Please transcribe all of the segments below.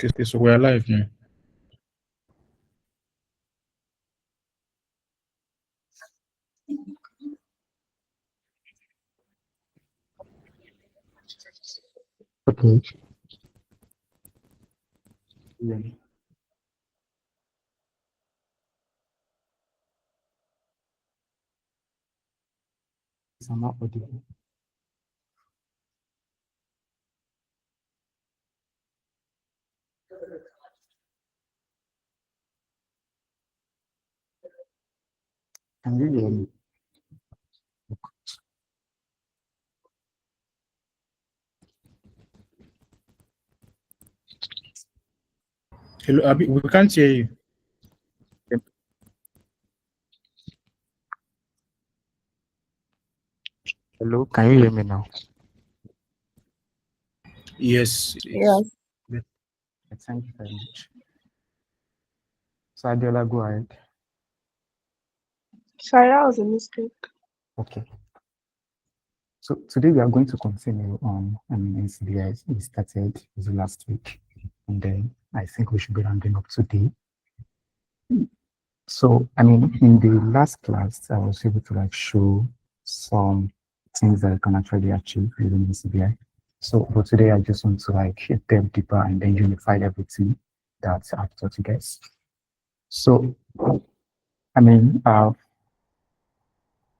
Okay, so we're live now. Okay. Yeah. I'm not audible. Can you hear me? Hello, Abi, we can't hear you. Hello, can you hear me now? Yes. Yes. Thank you very much. So Adiola, go ahead. Sorry, that was a mistake. Okay. So today we are going to continue on NCBI. We started last week, and then I think we should be rounding up today. So in the last class, I was able to show some things that I can actually achieve within NCBI. So for today, I just want to delve deeper and then unify everything that I've taught you guys. So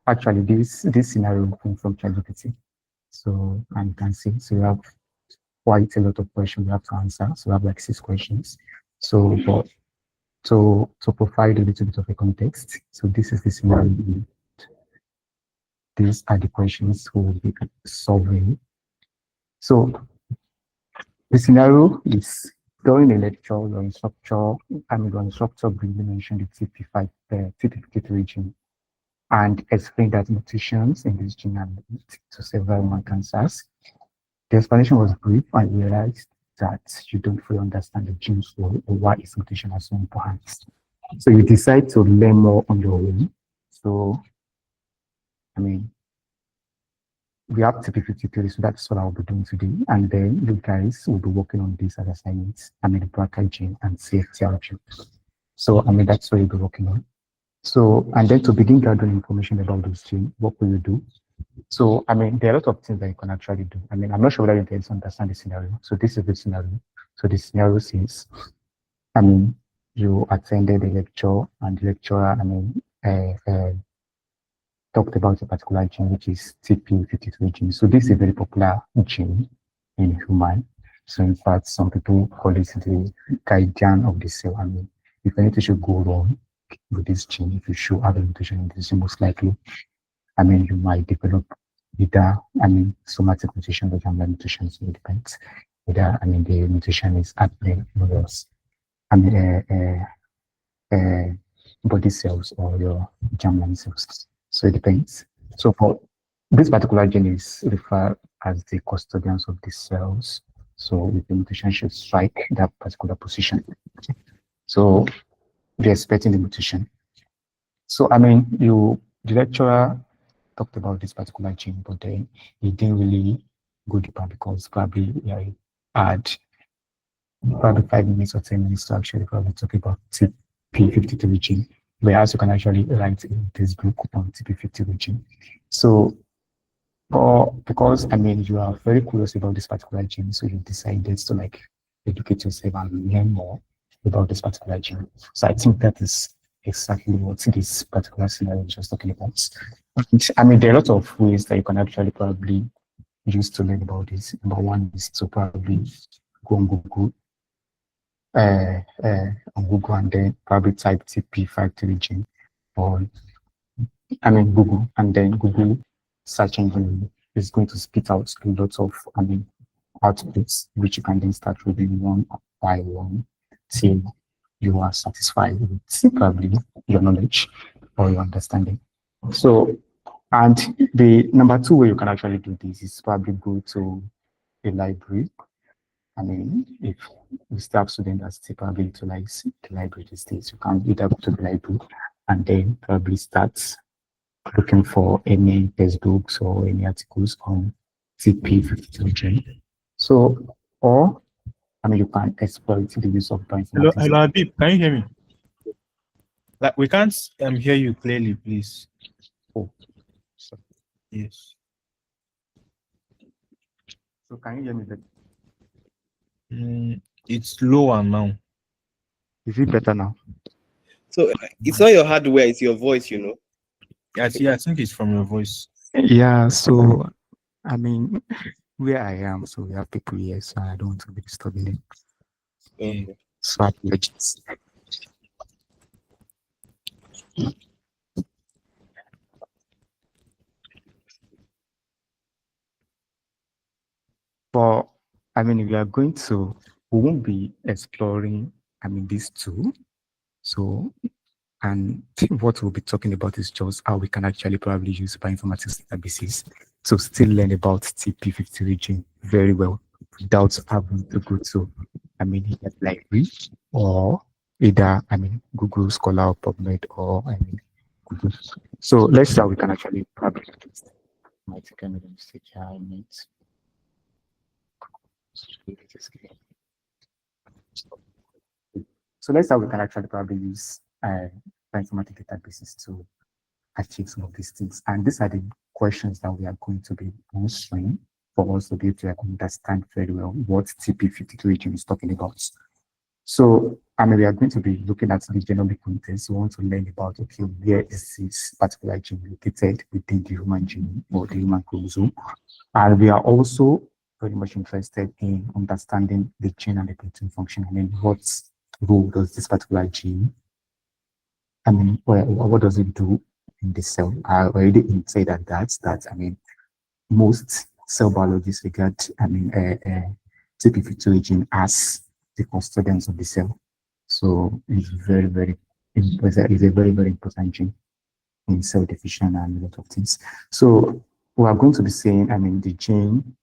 actually this scenario came from ChatGPT. So and you can see, so we have quite a lot of questions we have to answer. So we have like 6 questions. So but to provide a little bit of a context, so this is the scenario. These are the questions we will be solving. So the scenario is during a lecture, your instructor briefly mentioned the TP53 gene and explained that mutations in this gene are linked to several lung cancers. The explanation was brief and realized that you don't fully understand the gene's role or why its mutation are so important. So you decide to learn more on your own. So, we have TP53, so that's what I'll be doing today. And then you guys will be working on this as assignments, the BRCA gene and CFTR gene. So, that's what you'll be working on. So, and then to begin gathering information about those genes, what will you do? So, there are a lot of things that you can actually do. I'm not sure whether you guys understand the scenario. So this is the scenario. So the scenario says, you attended a lecture and the lecturer, talked about a particular gene, which is TP53 gene. So this is a very popular gene in human. So in fact, some people call it the guardian of the cell. If anything should go wrong with this gene, if you should have a mutation in this gene, most likely, you might develop either, somatic mutation or germline mutation, so it depends. Either, the mutation is happening in your, body cells or your germline cells. So it depends. So for this particular gene is referred as the custodians of the cells. So if the mutation should strike that particular position. So we're expecting the mutation. So the lecturer talked about this particular gene, but then he didn't really go deeper because probably he had probably 5 minutes or 10 minutes to actually probably talk about TP53 gene. Whereas you can actually write in this book on TP53 gene. So because you are very curious about this particular gene, so you decided to educate yourself and learn more about this particular gene. So I think that is exactly what this particular scenario is just talking about. There are a lot of ways that you can actually probably use to learn about this. Number one is to probably go on Google, and then probably type TP53 gene or Google, and then Google search engine is going to spit out a lot of outputs, which you can then start reading one by one till you are satisfied with probably your knowledge or your understanding. So, and the number 2 way you can actually do this is probably go to a library. If you still have students that still probably utilize the library these days, you can either go to the library and then probably start looking for any textbooks or any articles on TP53 gene. So, or I mean, you can exploit the use of Hello, bioinformatics. hello, Habib. Can you hear me? Like we can't hear you clearly, please. Oh, so, Yes. so can you hear me better? It's lower now. Is it better now? So it's not your hardware, it's your voice, you know. Yeah, I think it's from your voice. Yeah, so I mean, where I am, so we have people here, so I don't want to be disturbing them. Yeah. Okay. So apologies. But I mean, if we are going to, we won't be exploring, I mean, these two. So, and what we'll be talking about is just how we can actually probably use bioinformatics databases to still learn about TP50 region very well without having to go to, I mean, either library or either, I mean, Google Scholar or PubMed or, I mean, Google. So let's say we can actually probably my second mistake here. I need so let's say we can actually probably use bioinformatic databases to achieve some of these things. And these are the questions that we are going to be answering for us to be able to understand very well what TP52 region is talking about. So, I mean, we are going to be looking at the genomic context. We want to learn about, okay, where is this particular gene located within the human genome or the human chromosome? And we are also very much interested in understanding the gene and the protein function. I mean, what role does this particular gene, I mean, what does it do in the cell? I already hinted at that, I mean, most cell biologists regard, I mean, TP52 gene as the custodians of the cell. So it's it's a very, very important gene in cell division and a lot of things. So we are going to be saying, I mean, the gene,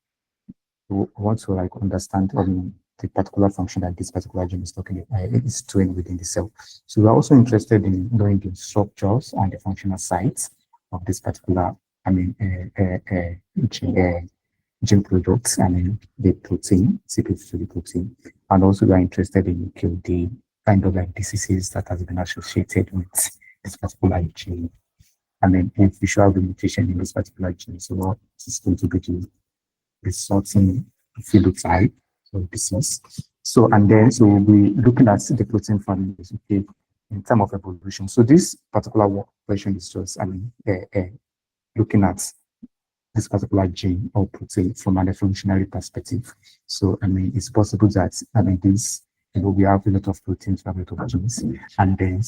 we want to like understand the particular function that this particular gene is is doing within the cell. So we're also interested in knowing the structures and the functional sites of this particular, I mean, gene products, I mean, the protein, secrets to the protein. And also we are interested in the kind of like diseases that has been associated with this particular gene. I mean, if visual mutation in this particular gene, so what is going to be the sorting phenotype of disease. So, and then, so we'll be looking at the protein families, okay, in terms of evolution. So this particular question is just, I mean, looking at this particular gene or protein from an evolutionary perspective. So, I mean, it's possible that, I mean, we have a lot of proteins, we have a lot of genes, and then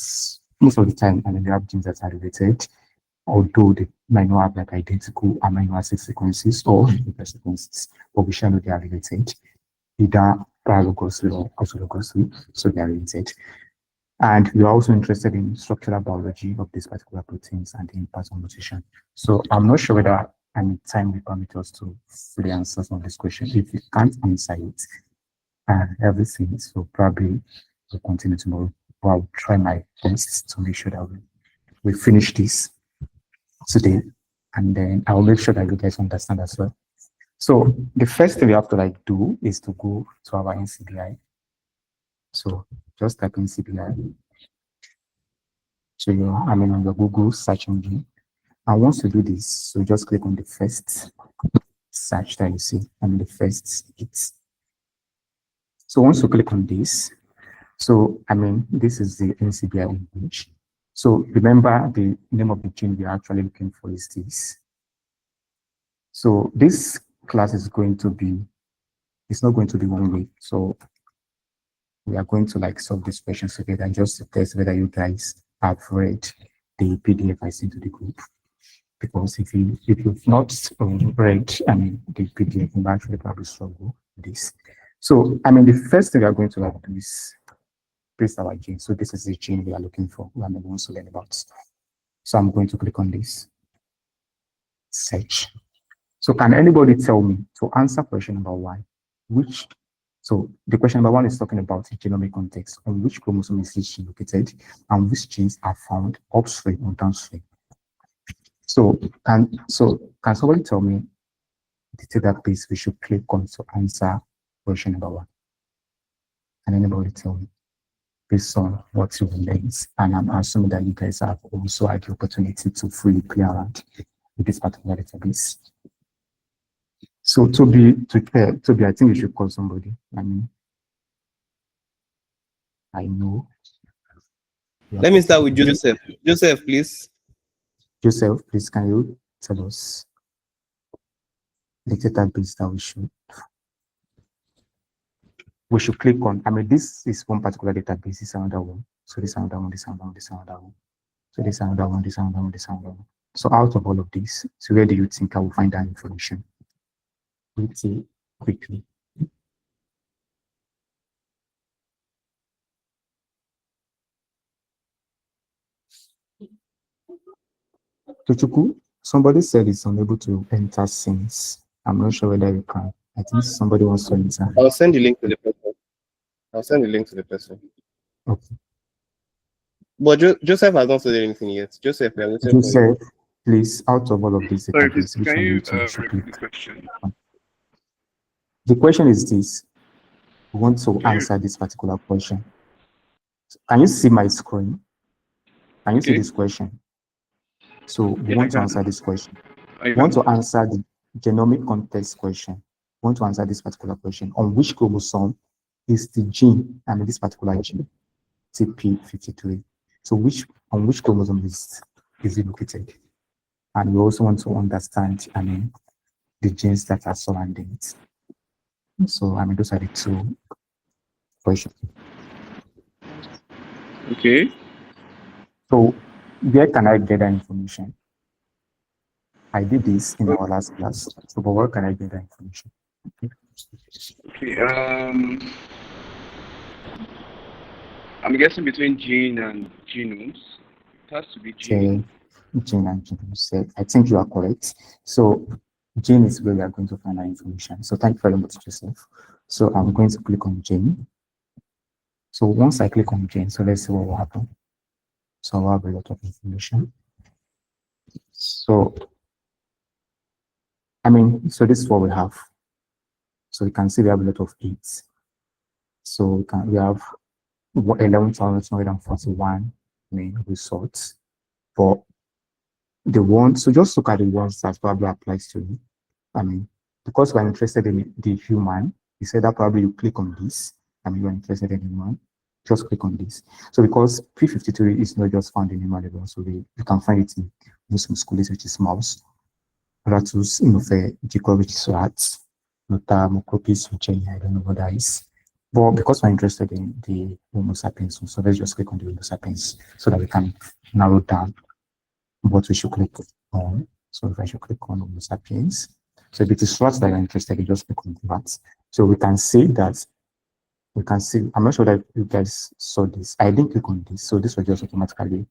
most of the time, I mean, we have genes that are related, although they might not have like identical amino acid sequences or nucleotide sequences, but we shall know they are related, either paralogous or autologously, so they are related. And we are also interested in structural biology of these particular proteins and the impact on nutrition. So I'm not sure whether any time will permit us to fully answer some of these questions. If you can't answer it and everything, so probably we'll continue tomorrow. But I'll try my best to make sure that we finish this today, and then I'll make sure that you guys understand as well. So the first thing we have to like do is to go to our NCBI. So just type NCBI. So I mean on your Google search engine. And once you do this, so just click on the first search that you see, I mean the first hit. So once you click on this, so I mean this is the NCBI homepage. So remember the name of the gene we are actually looking for is this. So this class is going to be, it's not going to be one way. So we are going to like solve these questions together and just to test whether you guys have read the PDF I sent to the group. Because if you've not read, I mean, the PDF, you might actually probably struggle with this. So, I mean, the first thing we are going to like do is paste our gene. So this is the gene we are looking for, we want to learn about. So I'm going to click on this, search. So can anybody tell me, to answer question number one, so the question number one is talking about the genomic context, on which chromosome is each gene located, and which genes are found upstream or downstream. So can somebody tell me the database we should click on to answer question number one? Can anybody tell me based on what you've learned? And I'm assuming that you guys have also had the opportunity to fully play around with this particular database. So Toby, I think you should call somebody. I know. Let me start with Joseph. Joseph, please. Joseph, please, can you tell us the database that we should click on? This is one particular database, this is another one. So this another one, this another one, this another one. So this another one, this another one, this another one. So out of all of this, so where do you think I will find that information? Pretty quickly. Tochuku, somebody said it's unable to enter since. I'm not sure whether you can. I think somebody wants to enter. I'll send the link to the person. Okay. But Joseph has not said anything yet. Joseph, we are waiting for you. Joseph, please, out of all of this, Sorry, which can one you you think should repeat the click? question? The question is this. We want to answer this particular question. Can you see my screen? Can you see this question? So we want to answer this question. We want to answer the genomic context question. We want to answer this particular question. On which chromosome is the gene, this particular gene, TP53? So on which chromosome is it located? And we also want to understand, the genes that are surrounding it. So, those are the two questions. Okay. So, where can I get that information? I did this in our last class. So, but where can I get that information? Okay. I'm guessing between gene and genomes. It has to be gene. Gene and genomes. I think you are correct. So, gene is where we are going to find our information. So, thank you very much, Joseph. So, I'm going to click on gene. So, once I click on gene, so let's see what will happen. So, I'll have a lot of information. So, so this is what we have. So you can see we have a lot of 8s. So we have 11,241 results. But so just look at the ones that probably applies to you. Because we're interested in the human, you said that probably you click on this. You're interested in human, just click on this. So because P53 is not just found in human level, so you can find it in musculus, which is mouse, ratus, which is rats, Notamocropis, which I don't know what that is. But because we're interested in the Homo sapiens, so let's just click on the Homo sapiens so that we can narrow down what we should click on. So if I should click on Homo sapiens, so if it is rats that you're interested in, just click on rats. So we can see, I'm not sure that you guys saw this. I didn't click on this, so this was just automatically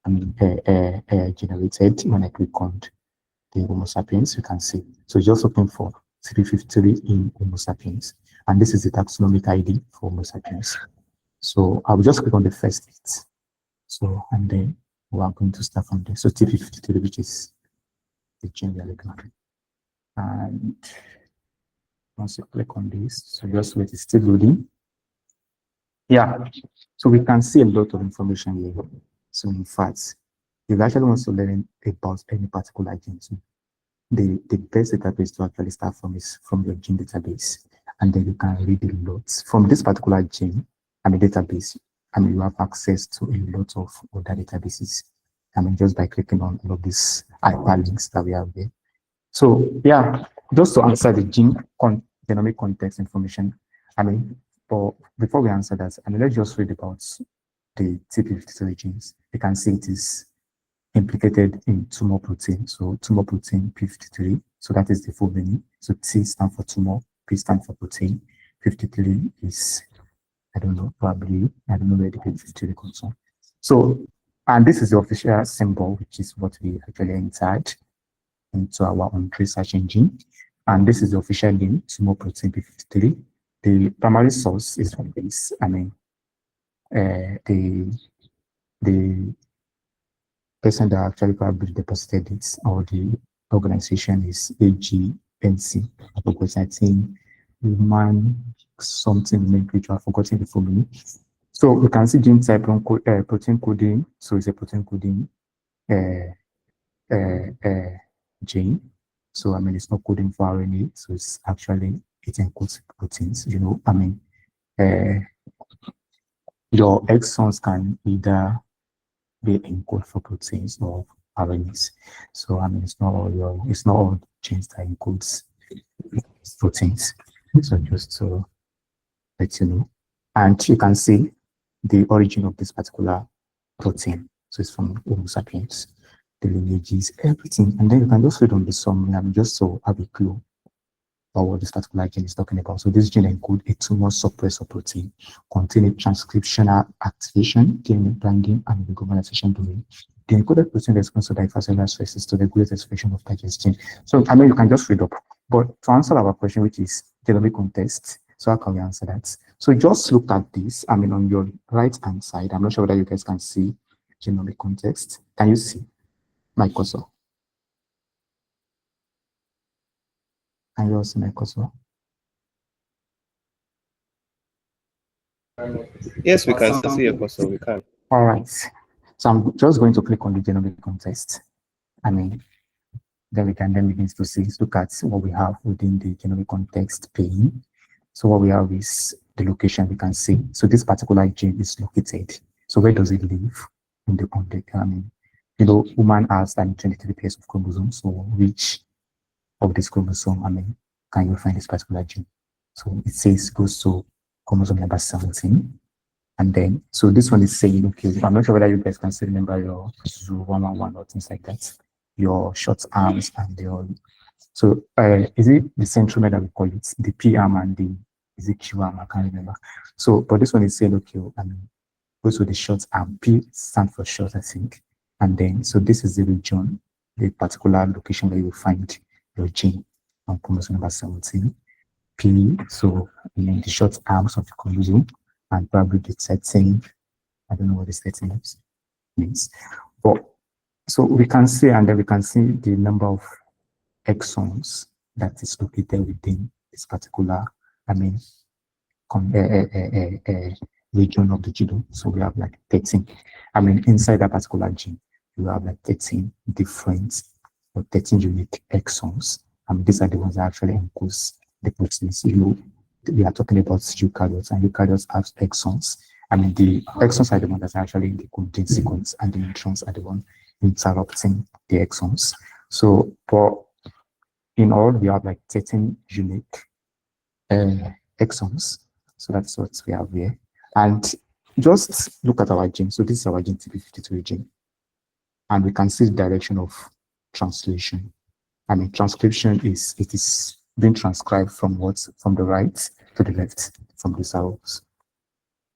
generated when I click on the Homo sapiens. You can see. So just looking for CP53 in Homo sapiens, and this is the taxonomic ID for Homo sapiens. So I will just click on the first bit. So, and then we are going to start from there. So TP53, which is the gene we are looking at. And once you click on this, so just wait, it's still loading. Yeah, so we can see a lot of information here. So in fact, if you actually want to learn about any particular gene, the best database to actually start from is from your gene database, and then you can read a lot from this particular gene database. You have access to a lot of other databases. Just by clicking on all of these hyperlinks that we have there. So yeah, just to answer the genomic context information. But before we answer that, let's just read about the TP53 genes. You can see it is implicated in tumor protein. So tumor protein P53. So that is the full meaning. So T stands for tumor, P stands for protein. 53 is, I don't know where the P53 comes from. So, and this is the official symbol, which is what we actually entered into our own research engine. And this is the official name, tumor protein P53. The primary source is from this. The person that actually probably deposited it, or the organization, is AGNC, Human something nomenclature. I've forgotten the formula. So we can see gene type on protein coding. So it's a protein coding gene. So I mean, it's not coding for RNA. So it's actually it encodes proteins. You know, I mean, your exons can either be encode for proteins or RNAs. So I mean, it's not all genes that encodes proteins. So just to let you know, and you can see the origin of this particular protein. So it's from Homo sapiens, the lineages, everything, and then you can just read on the summary, just so have a clue about what this particular gene is talking about. So this gene encodes a tumor suppressor protein containing transcriptional activation, DNA binding, and recombination domain. The encoded protein responds to diverse stresses to regulate expression of that gene. So I mean, you can just read up. But to answer our question, which is genomic context, so how can we answer that? So just look at this. I mean, on your right hand side, I'm not sure whether you guys can see genomic context. Can you see my cursor? Can you all see my cursor? Yes, we can see your cursor. We can. All right. So I'm just going to click on the genomic context. I mean, then we can then begin to see, look at what we have within the genomic context pane. So what we have is the location we can see. So this particular gene is located. So where does it live? In the context. I mean, you know, woman has 23 pairs of chromosomes. So which of this chromosome, I mean, can you find this particular gene? So it says goes to chromosome number 17. And then, so this one is saying, okay, I'm not sure whether you guys can still remember your Zoo 111 or things like that, your short arms and your, so is it the centromere that we call it, the P arm and the, is it Q arm? I can't remember. So, but this one is saying, okay, I mean, goes with the short arm, P stands for short, I think. And then, so this is the region, the particular location where you will find your gene on chromosome number 17. P, so you know, the short arms of the chromosome, and probably the 13, I don't know what the 13 means. But so we can see, and then we can see the number of exons that is located within this particular, I mean, region of the genome. So we have like 13. I mean, inside that particular gene, you have like 13 different or 13 unique exons. I mean, these are the ones that actually encode the proteins. You know, we are talking about eukaryotes, and eukaryotes have exons. I mean, the exons are the ones that are actually in the coding sequence, and the introns are the ones interrupting the exons. So, for in all, we have like 13 unique exons. So that's what we have here. And just look at our gene. So this is our gene TP53 gene. And we can see the direction of translation. I mean, transcription is, it is being transcribed from what? From the right to the left, from the cells.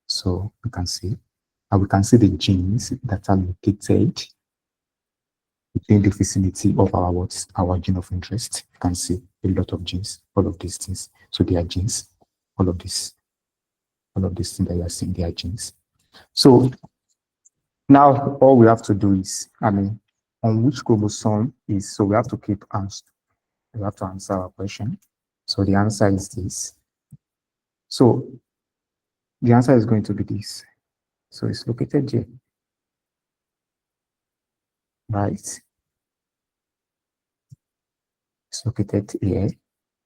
So we can see, and we can see the genes that are located within the vicinity of our what? Our gene of interest. You can see a lot of genes, all of these things. So they are genes, all of these things that you are seeing, they are genes. So now all we have to do is, I mean, on which chromosome is, so we have to keep answer. We have to answer our question. So the answer is this. So the answer is going to be this. So it's located here. Right. It's located here.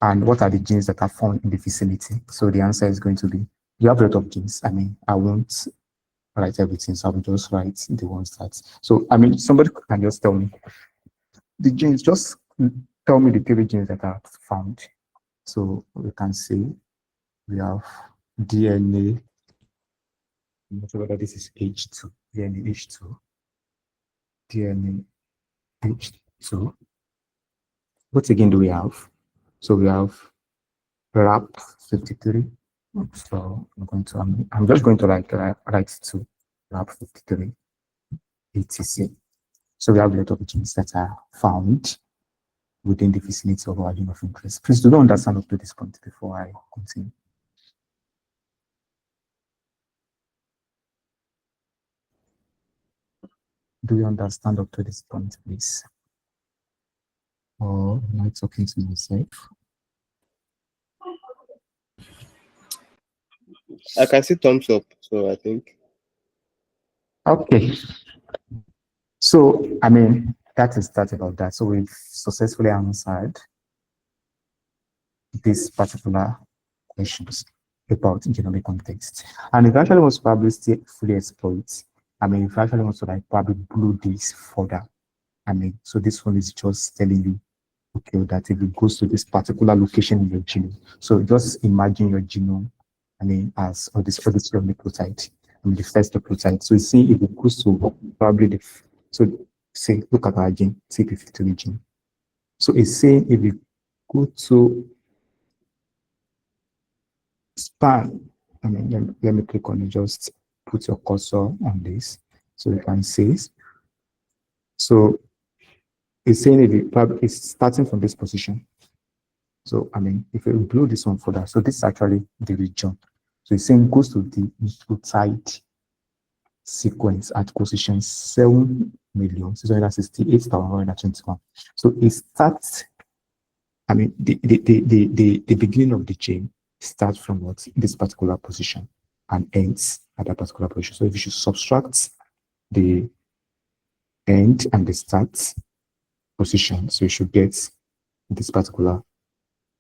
And what are the genes that are found in the vicinity? So the answer is going to be, you have a lot of genes. I mean, I won't write everything, so I will just write the ones that, so I mean, somebody can just tell me the genes, just tell me the 3 genes that are found. So we can see we have DNA, I'm not sure whether this is H2, DNA H2, DNA H2. What again do we have? So we have RAP53. So I'm just going to write to RAP53, etc. So we have a lot of genes that are found within the vicinity of our gene of interest. Please do not understand up to this point before I continue. Do you understand up to this point, please? Or am I talking to myself? I can see thumbs up, so I think. Okay. So, I mean, that is that about that. So we've successfully answered these particular questions about genomic context. And if you actually want to probably still fully exploit, I mean, if you actually want to like probably blow this further, I mean, so this one is just telling you, okay, that if it goes to this particular location in your genome, so just imagine your genome, I mean, as or this your nucleotide, I mean, the first nucleotide. So you see if it goes to probably so say, look at our gene, TP53 gene. So it's saying if you go to span, I mean, let me click on it, just put your cursor on this so you can see. So it's saying if it probably it's starting from this position. So, I mean, if we blow this one further, so this is actually the region. So it's saying goes to the nucleotide sequence at position 7,668,121. So it starts, I mean, the beginning of the chain starts from what this particular position and ends at that particular position. So if you should subtract the end and the start position, so you should get this particular,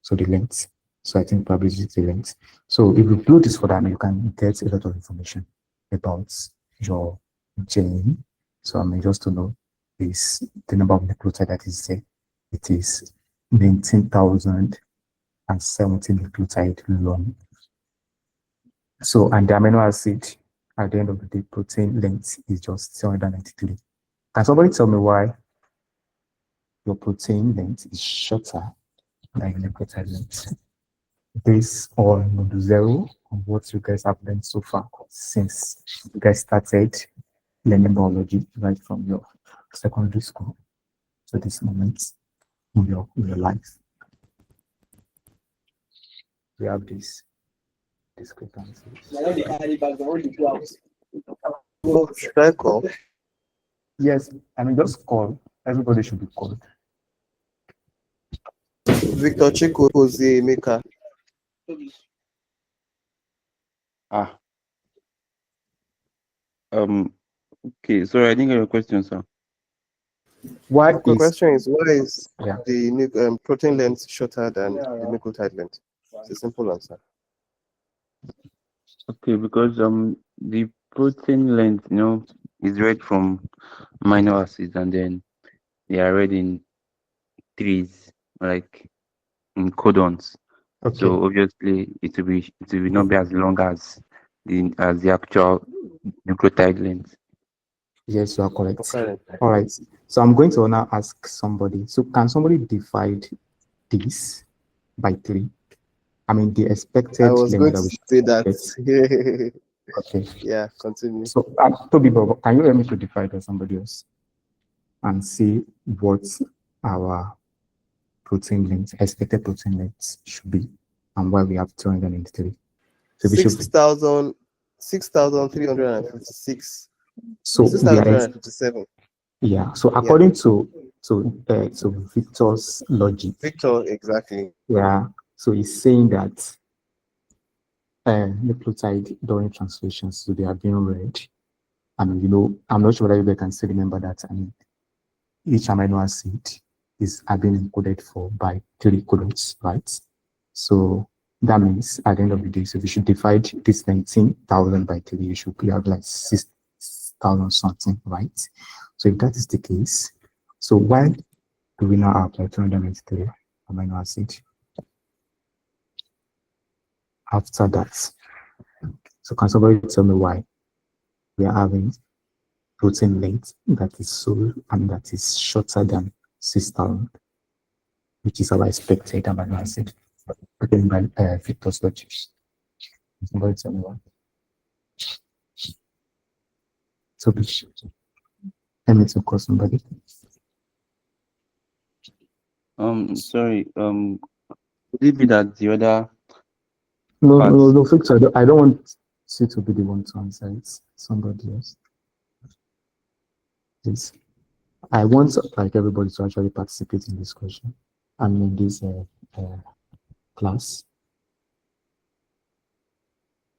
so the length. So I think probably this is the length. So if you do this for that, you can get a lot of information about your gene. So I mean, just to know is the number of nucleotide that is there. It is 19,070 nucleotide long. So, and the amino acid at the end of the day, protein length is just 793. Can somebody tell me why your protein length is shorter than nucleotide length? Based on the zero on what you guys have learned so far since you guys started learning biology right from your secondary school to this moment in your life. We have these discrepancies. Oh, should I call? Yes, I mean just call. Everybody should be called. Victor Chico Jose Maker. Ah, okay, sorry, I didn't get your question, sir. Why The is question is, why is yeah the protein length shorter than the nucleotide length? It's a simple answer. Okay, because the protein length, is read from amino acids and then they are read in trees, like in codons. okay? So obviously it will not be as long as the actual nucleotide length. Yes, you are correct. Okay. All right. So I'm going to now ask somebody. So can somebody divide this by 3? I mean the expected I was limit going that to we say should that. get. Okay. Yeah, continue. So Toby, Bob, can you help me to divide by somebody else and see what our protein length, expected protein length should be and why we have 203? So we should 6,356. so we are 6,357. yeah. So according to Victor's logic, Victor, exactly. yeah. So he's saying that nucleotide during translations, so they are being read. I mean, I'm not sure whether you can still remember that. I mean, each amino acid is being encoded for by 3 codons, right? So that means at the end of the day, so we should divide this 19,000 by 3, you should be at like 6,000 something, right? So if that is the case, so why do we now have like 293 amino acid after that? So can somebody tell me why we are having protein length that is so and that is shorter than 6,000, which is our expected amino acid, again by Victor's logic? Somebody tell me why. So let me to call somebody. Sorry, could it be that the other No, Victor, I don't want you to be the one to answer it. Somebody else. Please. I want like everybody to actually participate in this question. I mean, this class.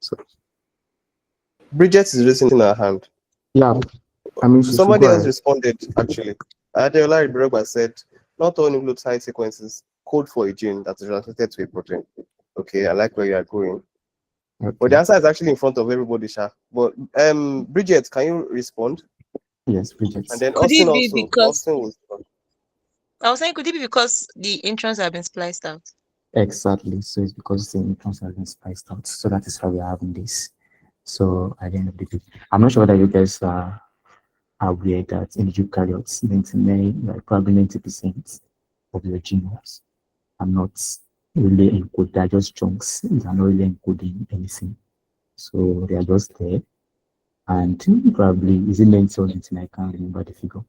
So Bridget is raising her hand. yeah, I mean she should Somebody go else ahead. responded actually. Adeola Ibirogba said, not all nucleotide sequences code for a gene that is translated to a protein. Okay, I like where you are going. But the Okay. answer is actually in front of everybody, Sha. But Bridget, can you respond? Yes, Bridget. And then Could Austin it be also. because Austin was I was saying, could it be because the introns have been spliced out? Exactly. So it's because the introns have been spiced out. So that is how we are having this. So at the end of the day, I'm not sure whether you guys are aware that in eukaryotes, 99, like probably 90% of your genomes are not really encoded. They are just chunks. They are not really encoding anything. So they are just there. And probably is it 90 or 19? I can't remember the figure.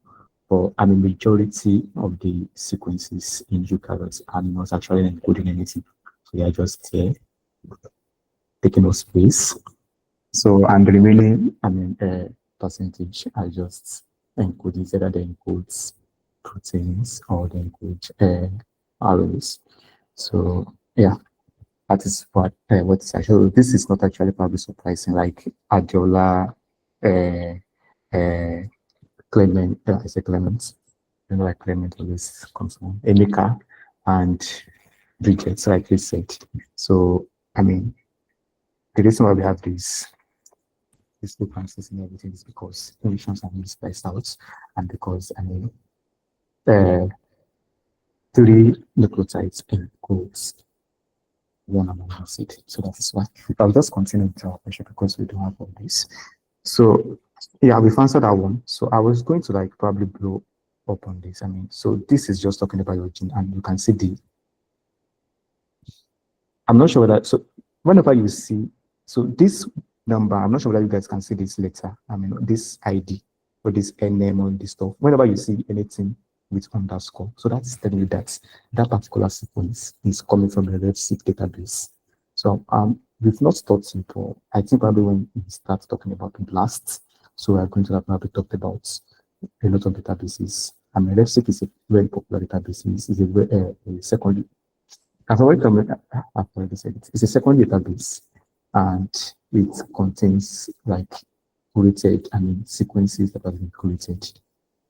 But I mean, majority of the sequences in eukaryotes are not actually encoding anything. So they are just there, taking up space. So and the remaining, I mean, percentage are just encoded, either they encode proteins or they encode RNAs. So yeah, that is what is actually. This is not actually probably surprising. Like Adiola, uh, Clement, I say Clement, you know, like Clement always comes on, Emeka, and Bridget, like you said. So I mean, the reason why we have these differences in everything is because emissions are being spaced out, and because I mean, uh, 3 nucleotides encode one amino acid. So that is why. I'll just continue with our question because we don't have all this. So yeah, we've answered that one. So I was going to like probably blow up on this. I mean, so this is just talking about your gene, and you can see the. I'm not sure whether so whenever you see so this number, I'm not sure whether you guys can see this letter. I mean this ID or this name or this stuff. Whenever you see anything with underscore, so that's telling you that that particular sequence is coming from a RefSeq database. So we've not taught it, but I think probably when we start talking about BLAST, so we're going to have probably talked about a lot of databases. I mean, RefSeq is a very popular database. It's a secondary I've already said it. It's a secondary database and it contains like created, I mean, sequences that have been created,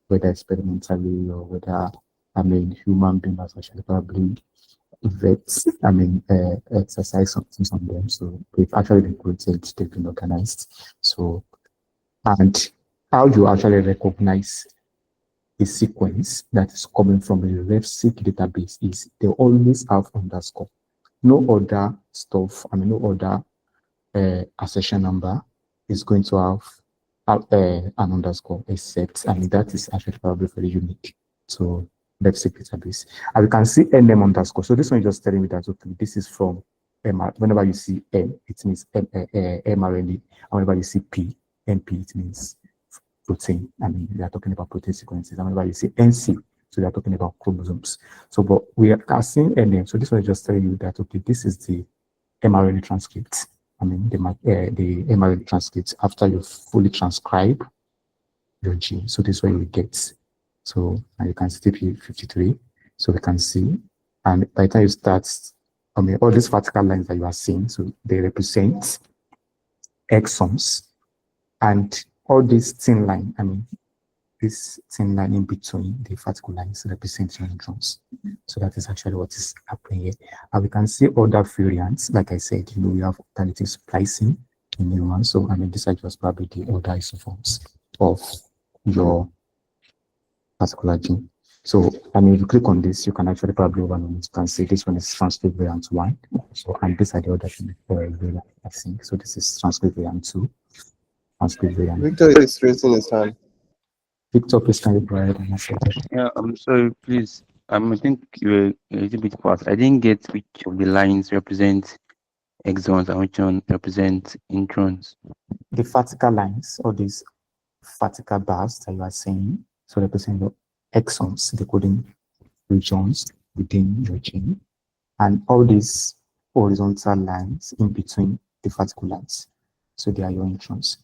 whether experimentally or whether, I mean, human being has actually probably vets, I mean, exercise something on them. So they've actually been created, they've been organized. So, and how you actually recognize a sequence that is coming from a RefSeq database is they always have underscore. No other stuff, I mean, no other accession number is going to have an underscore except, I mean, that is actually probably very unique to RefSeq database. And we can see NM underscore. So this one is just telling me that, okay, this is from MR. Whenever you see M, it means mRNA. And whenever you see P, NP, it means protein. I mean, we are talking about protein sequences. And whenever you say NC, so we are talking about chromosomes. So, but we are seeing NM. So this one is just telling you that, okay, this is the mRNA transcript. I mean, the mRNA transcript after you fully transcribe your gene. So this is what you get. So and you can see TP53. So we can see, and by the time you start, I mean, all these vertical lines that you are seeing, so they represent exons, and all this thin line, I mean, this thin line in between the vertical lines represents neutrons. So that is actually what is happening here. And we can see other variants. Like I said, you know, we have alternative splicing in humans. So I mean, this is just probably the other isoforms of your particular gene. So I mean, if you click on this, you can actually probably run on it. You can see this one is transcript variant 1. So and these are the other variant, I think. So this is transcript variant 2. Transcript variant. Victor is raising his hand. Victor, please can you provide an answer? Yeah, I'm sorry, please. I think you were a little bit fast. I didn't get which of the lines represent exons and which one represent introns. The vertical lines or these vertical bars that you are saying, so represent your exons, the coding regions within your gene, and all these horizontal lines in between the vertical lines. So they are your introns.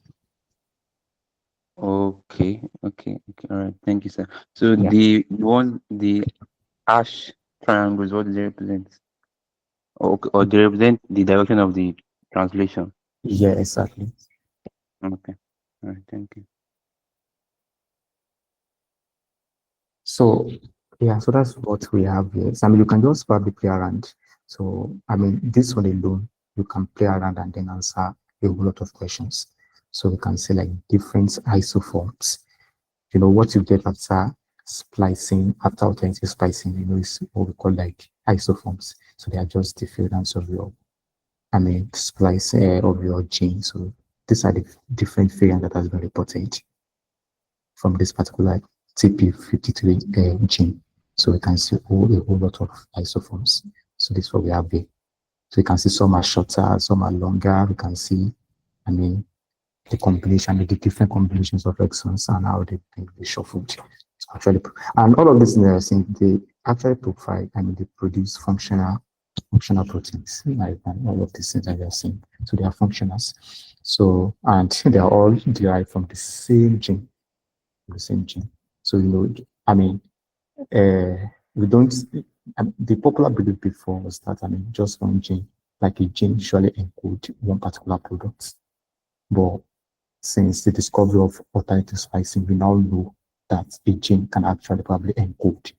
Okay. All right. Thank you, sir. So Yeah. the ash triangles, what do they represent? Or they represent the direction of the translation. Yeah, exactly. Okay. All right. Thank you. So yeah, so that's what we have here. So, I mean, you can just probably play around. So I mean, this one alone, you can play around and then answer a whole lot of questions. So we can say like different isoforms. You know what you get after splicing, after alternative splicing, is what we call like isoforms. So they are just the variants of your, I mean, splice of your gene. So these are the different variants that has been reported from this particular TP53 gene. So we can see a whole lot of isoforms. So this is what we have here. So you can see some are shorter, some are longer. We can see, I mean, the combination, the different combinations of exons and how they be shuffled. Actually, and all of this, they actually provide, I mean, they produce functional proteins, like and all of these things that we are seeing. So they are functionals. So, and they are all derived from the same gene. So, I mean, we don't, the popular belief before was that, I mean, just one gene, like a gene usually encode one particular product. But since the discovery of alternative splicing, we now know that a gene can actually probably encode,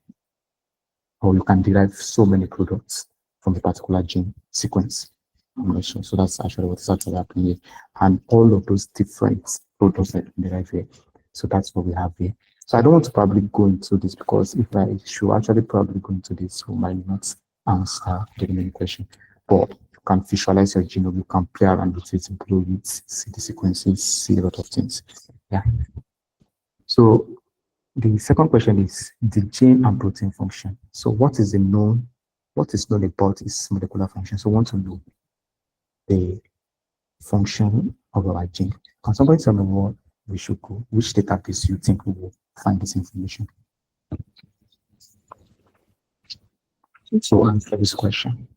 or you can derive so many products from a particular gene sequence. I'm not sure. So that's actually what is actually happening here. And all of those different products that we derive here. So that's what we have here. So I don't want to probably go into this because if I should actually probably go into this, we might not answer the main question. But you can visualize your genome, you can play around with it, grow it, see the sequences, see a lot of things. Yeah. So the second question is the gene and protein function. So what is known about its molecular function? So we want to know the function of our gene. Can somebody tell me what we should go? Which database you think we will find this information? So answer this question.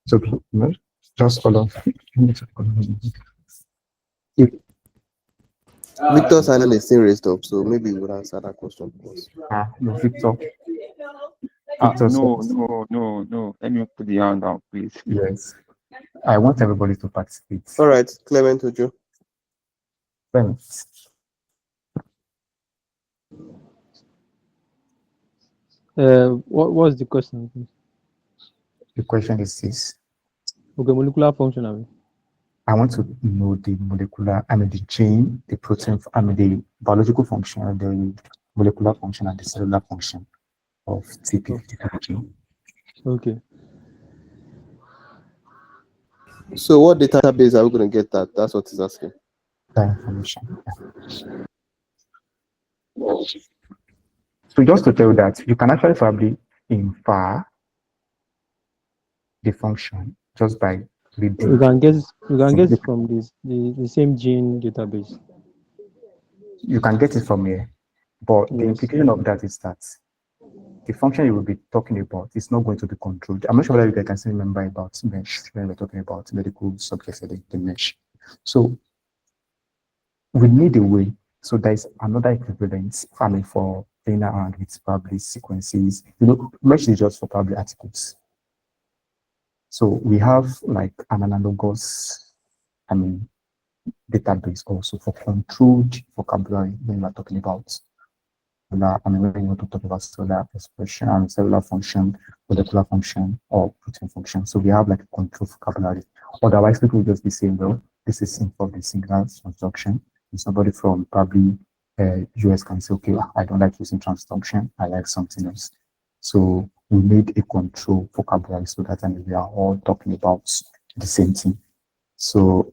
So just follow. If, Victor's hand is still raised up, so maybe we would answer that question first. Victor, Victor No, says no, no, no. Let me put the hand down, please. yes. I want everybody to participate. All right, Clement Ojo. Thanks. What's the question, please? The question is this. Okay, molecular function, I mean. I want to know the molecular, I mean the gene, the protein, I mean the biological function, the molecular function, and the cellular function of TP53 gene. Okay. So what database are we going to get that? That's what he's asking. That information. So just to tell you that you can actually probably infer the function just by reading. You can get it from the same gene database. You can get it from here, but the Yes. implication of that is that the function you will be talking about is not going to be controlled. I'm not sure whether you guys can still remember about mesh when we're talking about medical subjects like the mesh. So we need a way. So there's another equivalent, I mean, for playing around with probably sequences. Mesh is just for probably articles. So we have like an analogous, I mean, database also for controlled vocabulary when we're talking about when you want to talk about cellular expression and cellular function, molecular function, or protein function. So we have like a control vocabulary. Otherwise, people will just be saying, well, this is involved in signal transduction. And somebody from probably US can say, okay, I don't like using transduction, I like something else. So we need a control vocabulary so that we are all talking about the same thing. So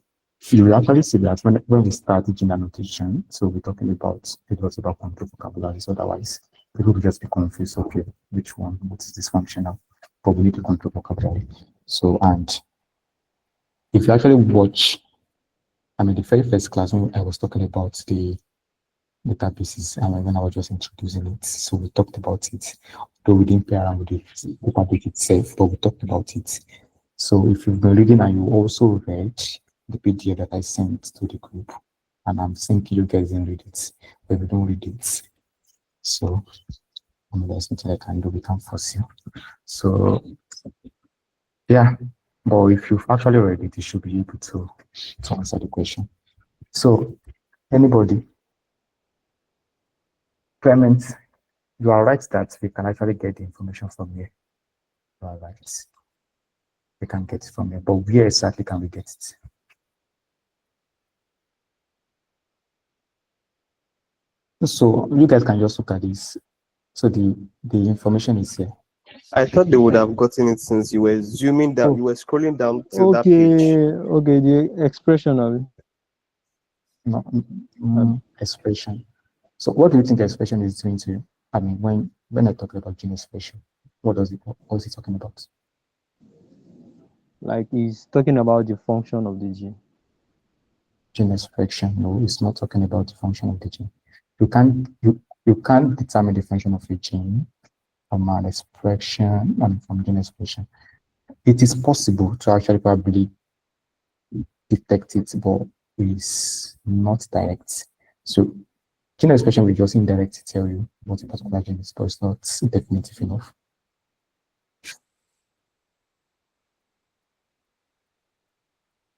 you will actually see that when we start gene annotation, so we're talking about it was about control vocabularies. Otherwise, people will just be confused. Okay, which one? What is this functional? But we need to control vocabulary. So, and if you actually watch, I mean, the very first class when I was talking about the databases, and when I was just introducing it, so we talked about it. Though we didn't play around with it, the database itself, but we talked about it. So if you've been reading and you also read the PDF that I sent to the group, and I'm thinking you guys didn't read it, but we don't read it. So there's nothing I can do, we can't force you. So yeah, But if you've actually read it, you should be able to answer the question. So, anybody? Clement, you are right that we can actually get the information from here. You are right. We can get it from here, but where exactly can we get it? So you guys can just look at this. So the information is here. I thought they would have gotten it since you were zooming down, you were scrolling down to that page. Okay, the expression of it. No, expression. So what do you think expression is doing to you? I mean, when I talk about gene expression, what is it talking about? Like he's talking about the function of the gene. Gene expression, no, it's not talking about the function of the gene. You can't determine the function of a gene from an expression and from gene expression. It is possible to actually probably detect it, but it's not direct. So gene expression will just indirectly tell you what a particular gene is, but it's not definitive enough.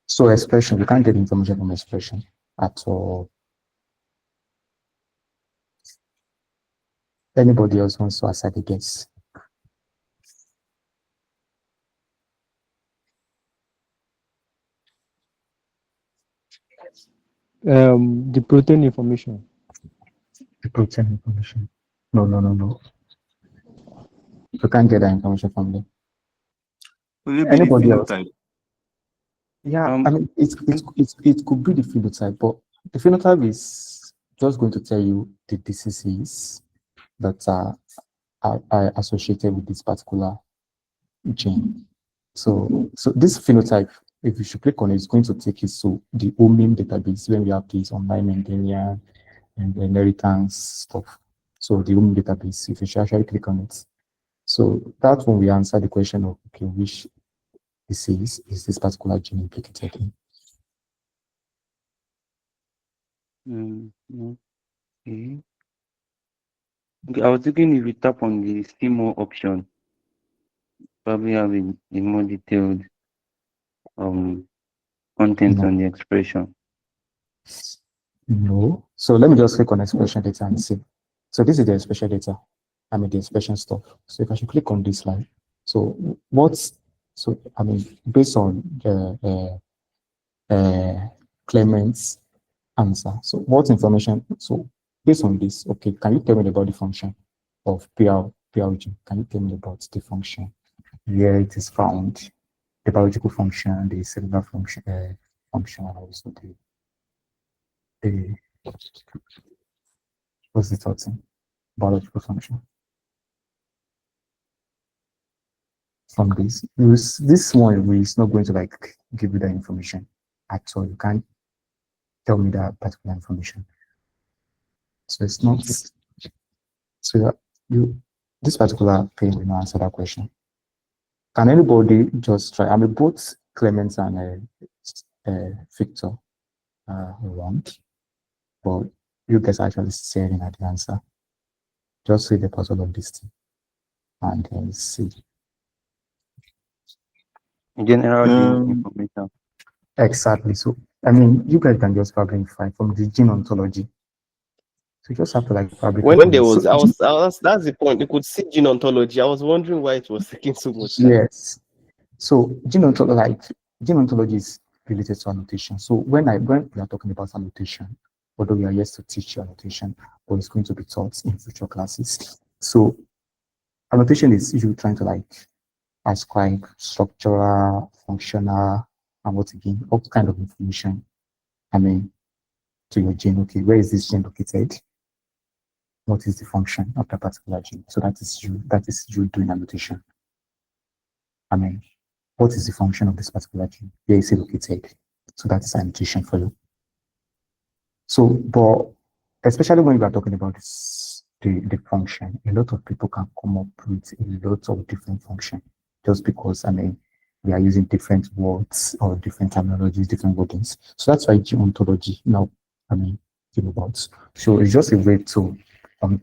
So expression, we can't get information from expression at all. Anybody else wants to answer the guess? The protein information. The protein information. No. You can't get that information from them. Anybody else? Yeah, I mean, it could be the phenotype, but the phenotype is just going to tell you the diseases that are associated with this particular gene. So this phenotype, if you should click on it, it's going to take you to the homing database when we have this online Mendelian and inheritance stuff. So the homing database, if you should actually click on it. So that's when we answer the question of, okay, which disease is this particular gene implicated in? Okay. Okay, I was thinking if you tap on the see more option, probably have a more detailed content on the expression. No. So let me just click on expression data and see. So this is the expression data. I mean the expression stuff. So if I should click on this slide. So based on the Clement's answer. So what information? So based on this, okay, can you tell me about the function of PRG? Can you tell me about the function, where it is found, the biological function, the cellular function, and also the what's the third thing? Biological function. From this one is not going to like give you that information at all. You can't tell me that particular information. So it's not. So that this particular thing will not answer that question. Can anybody just try? I mean, both Clemens and Victor around, but you guys actually staring at the answer. Just see the puzzle of this thing and then see. General information. Exactly. So, I mean, you guys can just probably find from the gene ontology. So you just have to like probably. When there was, that's the point. You could see gene ontology. I was wondering why it was taking so much time. Yes. So gene ontology is related to annotation. So when we are talking about annotation, although we are yet to teach you annotation, but it's going to be taught in future classes. So annotation is usually trying to like ascribe structural, functional, and what again, all kind of information. I mean, to your gene. Okay, where is this gene located? What is the function of that particular gene? So that is you doing annotation. I mean, what is the function of this particular gene? Where is it located? So that is annotation for you. So, but especially when we are talking about this, the function, a lot of people can come up with a lot of different functions just because, I mean, we are using different words or different terminologies, different wordings. So that's why gene ontology now, I mean, came about. So it's just a way to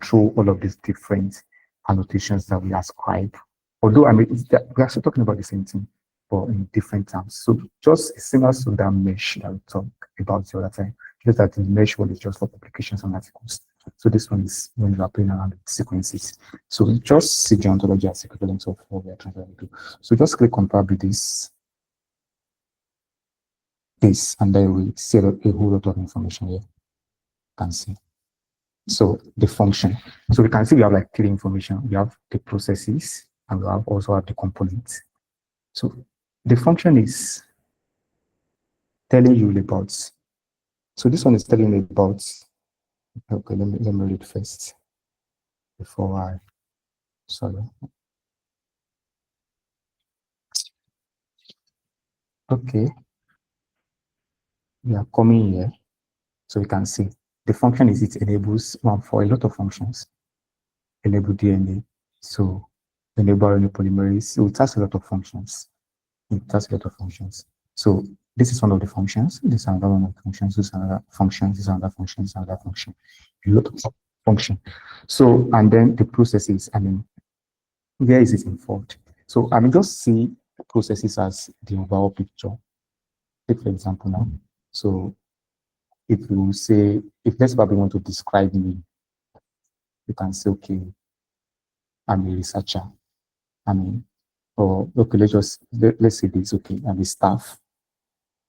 through all of these different annotations that we ascribe. Although, I mean, we're actually talking about the same thing, but in different terms. So just similar to that mesh that we talked about the other time, just that the mesh one is just for publications and articles. So this one is when you are playing around with sequences. So just see the ontology as equivalent of what we are trying to do. So just click on probably this, and then we see a whole lot of information here. You can see. So the function. So we can see we have like three information. We have the processes and we have also have the components. So the function is telling you about. So this one is telling you about. Okay, let me read first before I. Sorry. Okay. We are coming here, so we can see the function is it enables one for a lot of functions. Enable DNA, so enable RNA polymerase. So it has a lot of functions. It has a lot of functions. So this is one of the functions. This is another one of the functions. This is another function. This is another function. This is another function. A lot of function. So and then the processes. I mean, where is it involved? So I mean, just see processes as the overall picture. Take for example now. So if you say, if let's probably want to describe me, you can say, okay, I'm a researcher. I mean, or okay, let's say this, okay, I'm a staff.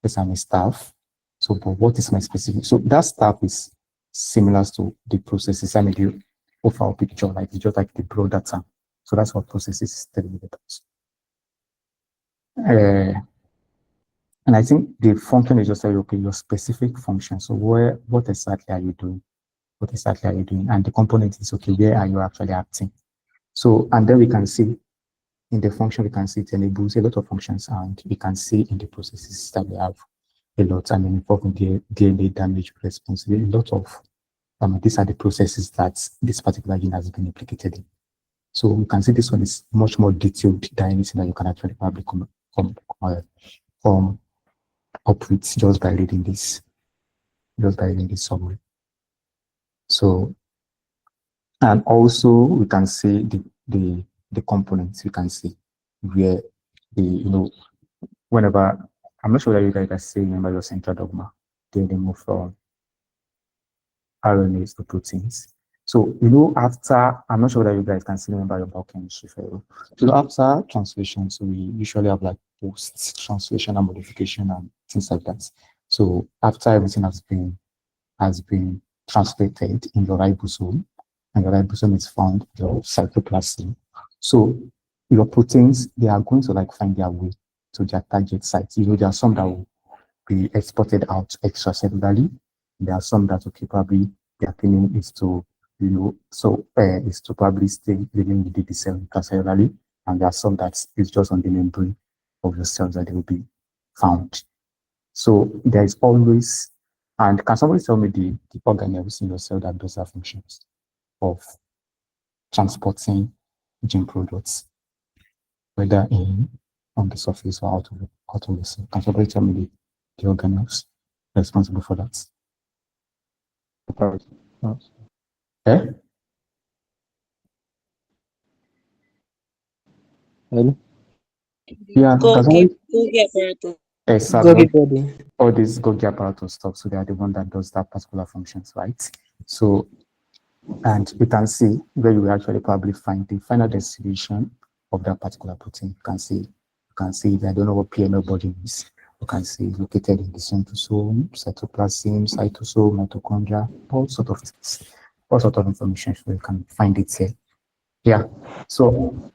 Yes, I'm a staff. So, but what is my specific? So that staff is similar to the processes. I mean, the overall picture, like it's just like the broader term. So that's what processes is telling you about. And I think the function is just like, okay, your specific function. So what exactly are you doing? What exactly are you doing? And the component is, okay, where are you actually acting? So, and then we can see in the function, we can see it enables a lot of functions, and we can see in the processes that we have a lot. I mean, involving the DNA damage response, a lot of, these are the processes that this particular gene has been implicated in. So we can see this one is much more detailed than anything that you can actually probably come up with just by reading this summary. So, and also we can see the components. We can see where whenever, I'm not sure that you guys can see, remember your central dogma, then they move from RNAs to proteins. So, after, I'm not sure that you guys can still remember your biochemistry. So after translation, so we usually have like post-translation and modification and things like that. So after everything has been translated in your ribosome, and your ribosome is found in your cytoplasm. So your proteins, they are going to like find their way to their target sites. There are some that will be exported out extracellularly. There are some that, okay, probably their aiming is to, is to probably stay living within the cell intracellularly. And there are some that is just on the membrane of the cells that they will be found. So there is always, and can somebody tell me the organelles in your cell that does have functions of transporting gene products, whether on the surface or out of the cell? Can somebody tell me the organelles responsible for that? Eh? Hello? Yeah, can somebody? Golgi apparatus. Exactly. Golgi body. All these Golgi apparatus stuff, so they are the one that does that particular functions, right? So, and you can see where you will actually probably find the final destination of that particular protein. You can see, I don't know what PML body is. You can see it's located in the centrosome, cytoplasm, cytosome, mitochondria, all sort of information. So you can find it here. Yeah. So,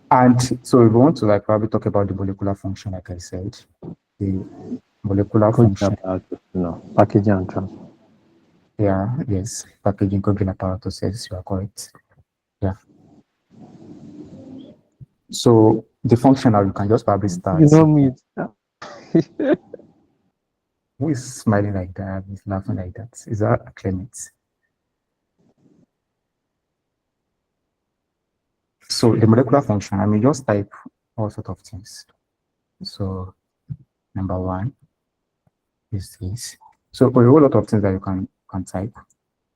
and so if we want to like probably talk about the molecular function, like I said, the molecular function. Packaging and transport. Yeah, yes, packaging Golgi apparatus, yes, you are correct. Yeah. So the functional, you can just probably start. Me. Who is smiling like that? Who is laughing like that? Is that Clement? So the molecular function, I mean, just type all sort of things. So number one is this. So for a whole lot of things that you can type.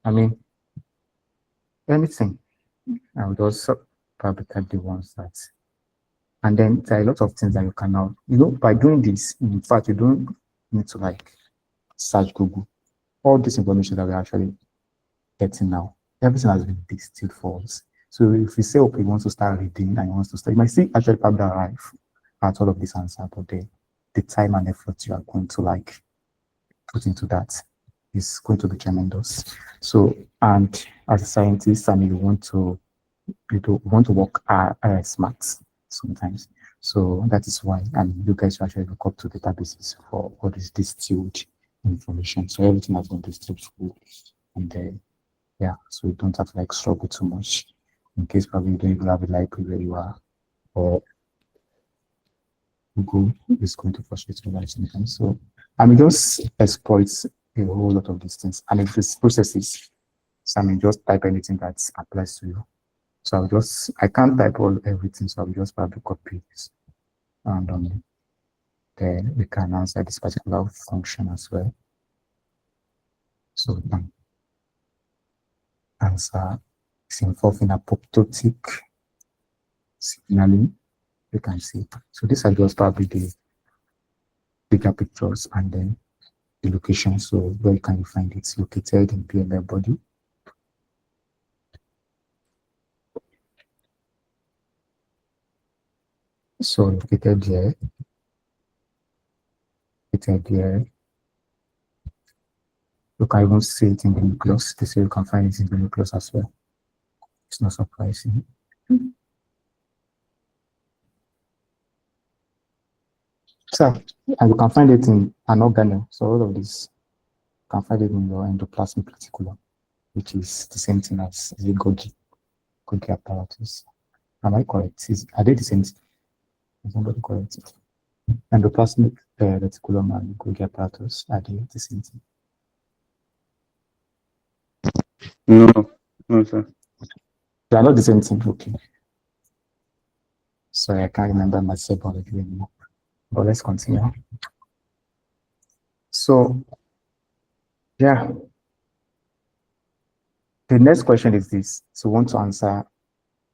I mean, anything. I would also probably type the ones that. And then there are a lot of things that you can now, by doing this, in fact, you don't need to like search Google. All this information that we're actually getting now, everything has been distilled for us. So if you say, okay, you want to start reading and you want to start, you might see actually probably arrive at all of this answer, but the time and effort you are going to like put into that is going to be tremendous. So, and as a scientist, I mean, you want to work smart sometimes. So that is why, and you guys actually look up to databases for all this distilled information. So everything has been distilled through, and yeah, so you don't have to like struggle too much in case probably you don't even have a library where you are, or Google is going to frustrate you right sometimes. So I mean, just exploit a whole lot of these things. And if this processes, so I mean, just type anything that applies to you. So I can't type all everything, so I'll just probably copy this. And then we can answer this particular function as well. So we can answer is involving apoptotic signaling. You can see. So these are just probably the bigger pictures and then the location. So where can you find it? It's located in PML body. So located here. Located here. You can even see it in the nucleus. They say you can find it in the nucleus as well. It's not surprising. So, and you can find it in an organelle. So all of this, you can find it in your endoplasmic reticulum, which is the same thing as the Golgi apparatus. Am I correct? Are they the same thing? Is somebody correct? Endoplasmic reticulum and Golgi apparatus, are they the same thing? No, sir. They are not the same thing. Okay. Sorry, I can't remember myself already anymore. But let's continue. So, yeah. The next question is this. So, we want to answer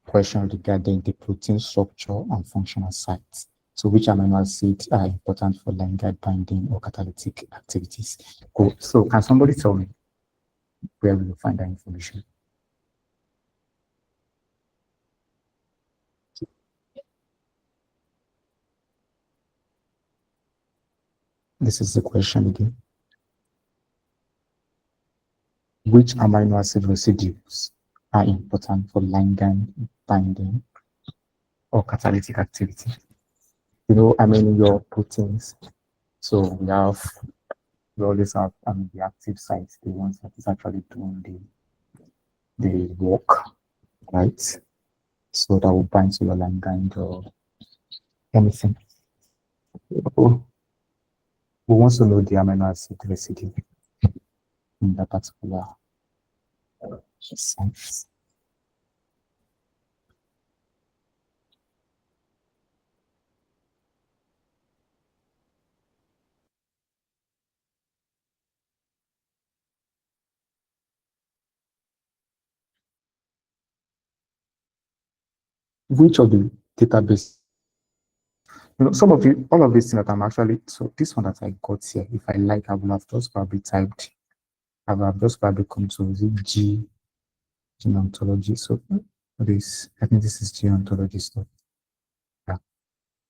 question regarding the protein structure and functional sites. So, which amino acids are important for ligand binding or catalytic activities? Cool. So, can somebody tell me where we will find that information? This is the question again. Which amino acid residues are important for ligand binding or catalytic activity? I mean, your proteins. So we always have the active sites, the ones that is actually doing the work, right? So that will bind to your ligand or anything. We want to know the amino acid residue in that particular site. Which of the database? All of these things that I'm actually, so this one that I got here, if I like, I will have just probably typed, I will have just probably come to the gene ontology. So this, I think this is gene ontology stuff. Yeah.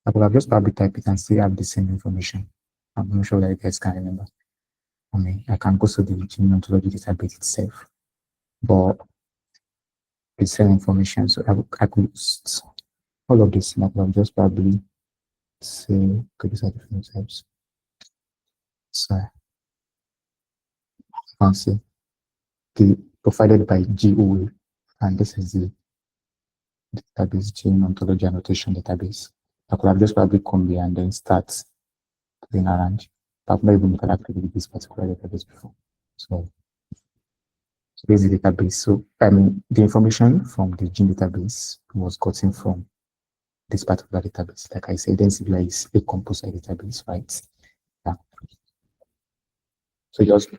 I will have just probably type it and still have the same information. I'm not sure that you guys can remember. I mean, I can go to the gene ontology database itself, but the same information. So I could all of this, and I will just probably say, okay, these are different types. So I can see provided by GOA, and this is the database gene ontology annotation database. I could have just probably come here and then start playing around. But I've not even interacted with this particular database before. So this is the database. So the information from the gene database was gotten from this particular database. Like I said, NCBI is a composite database, right? Yeah. So just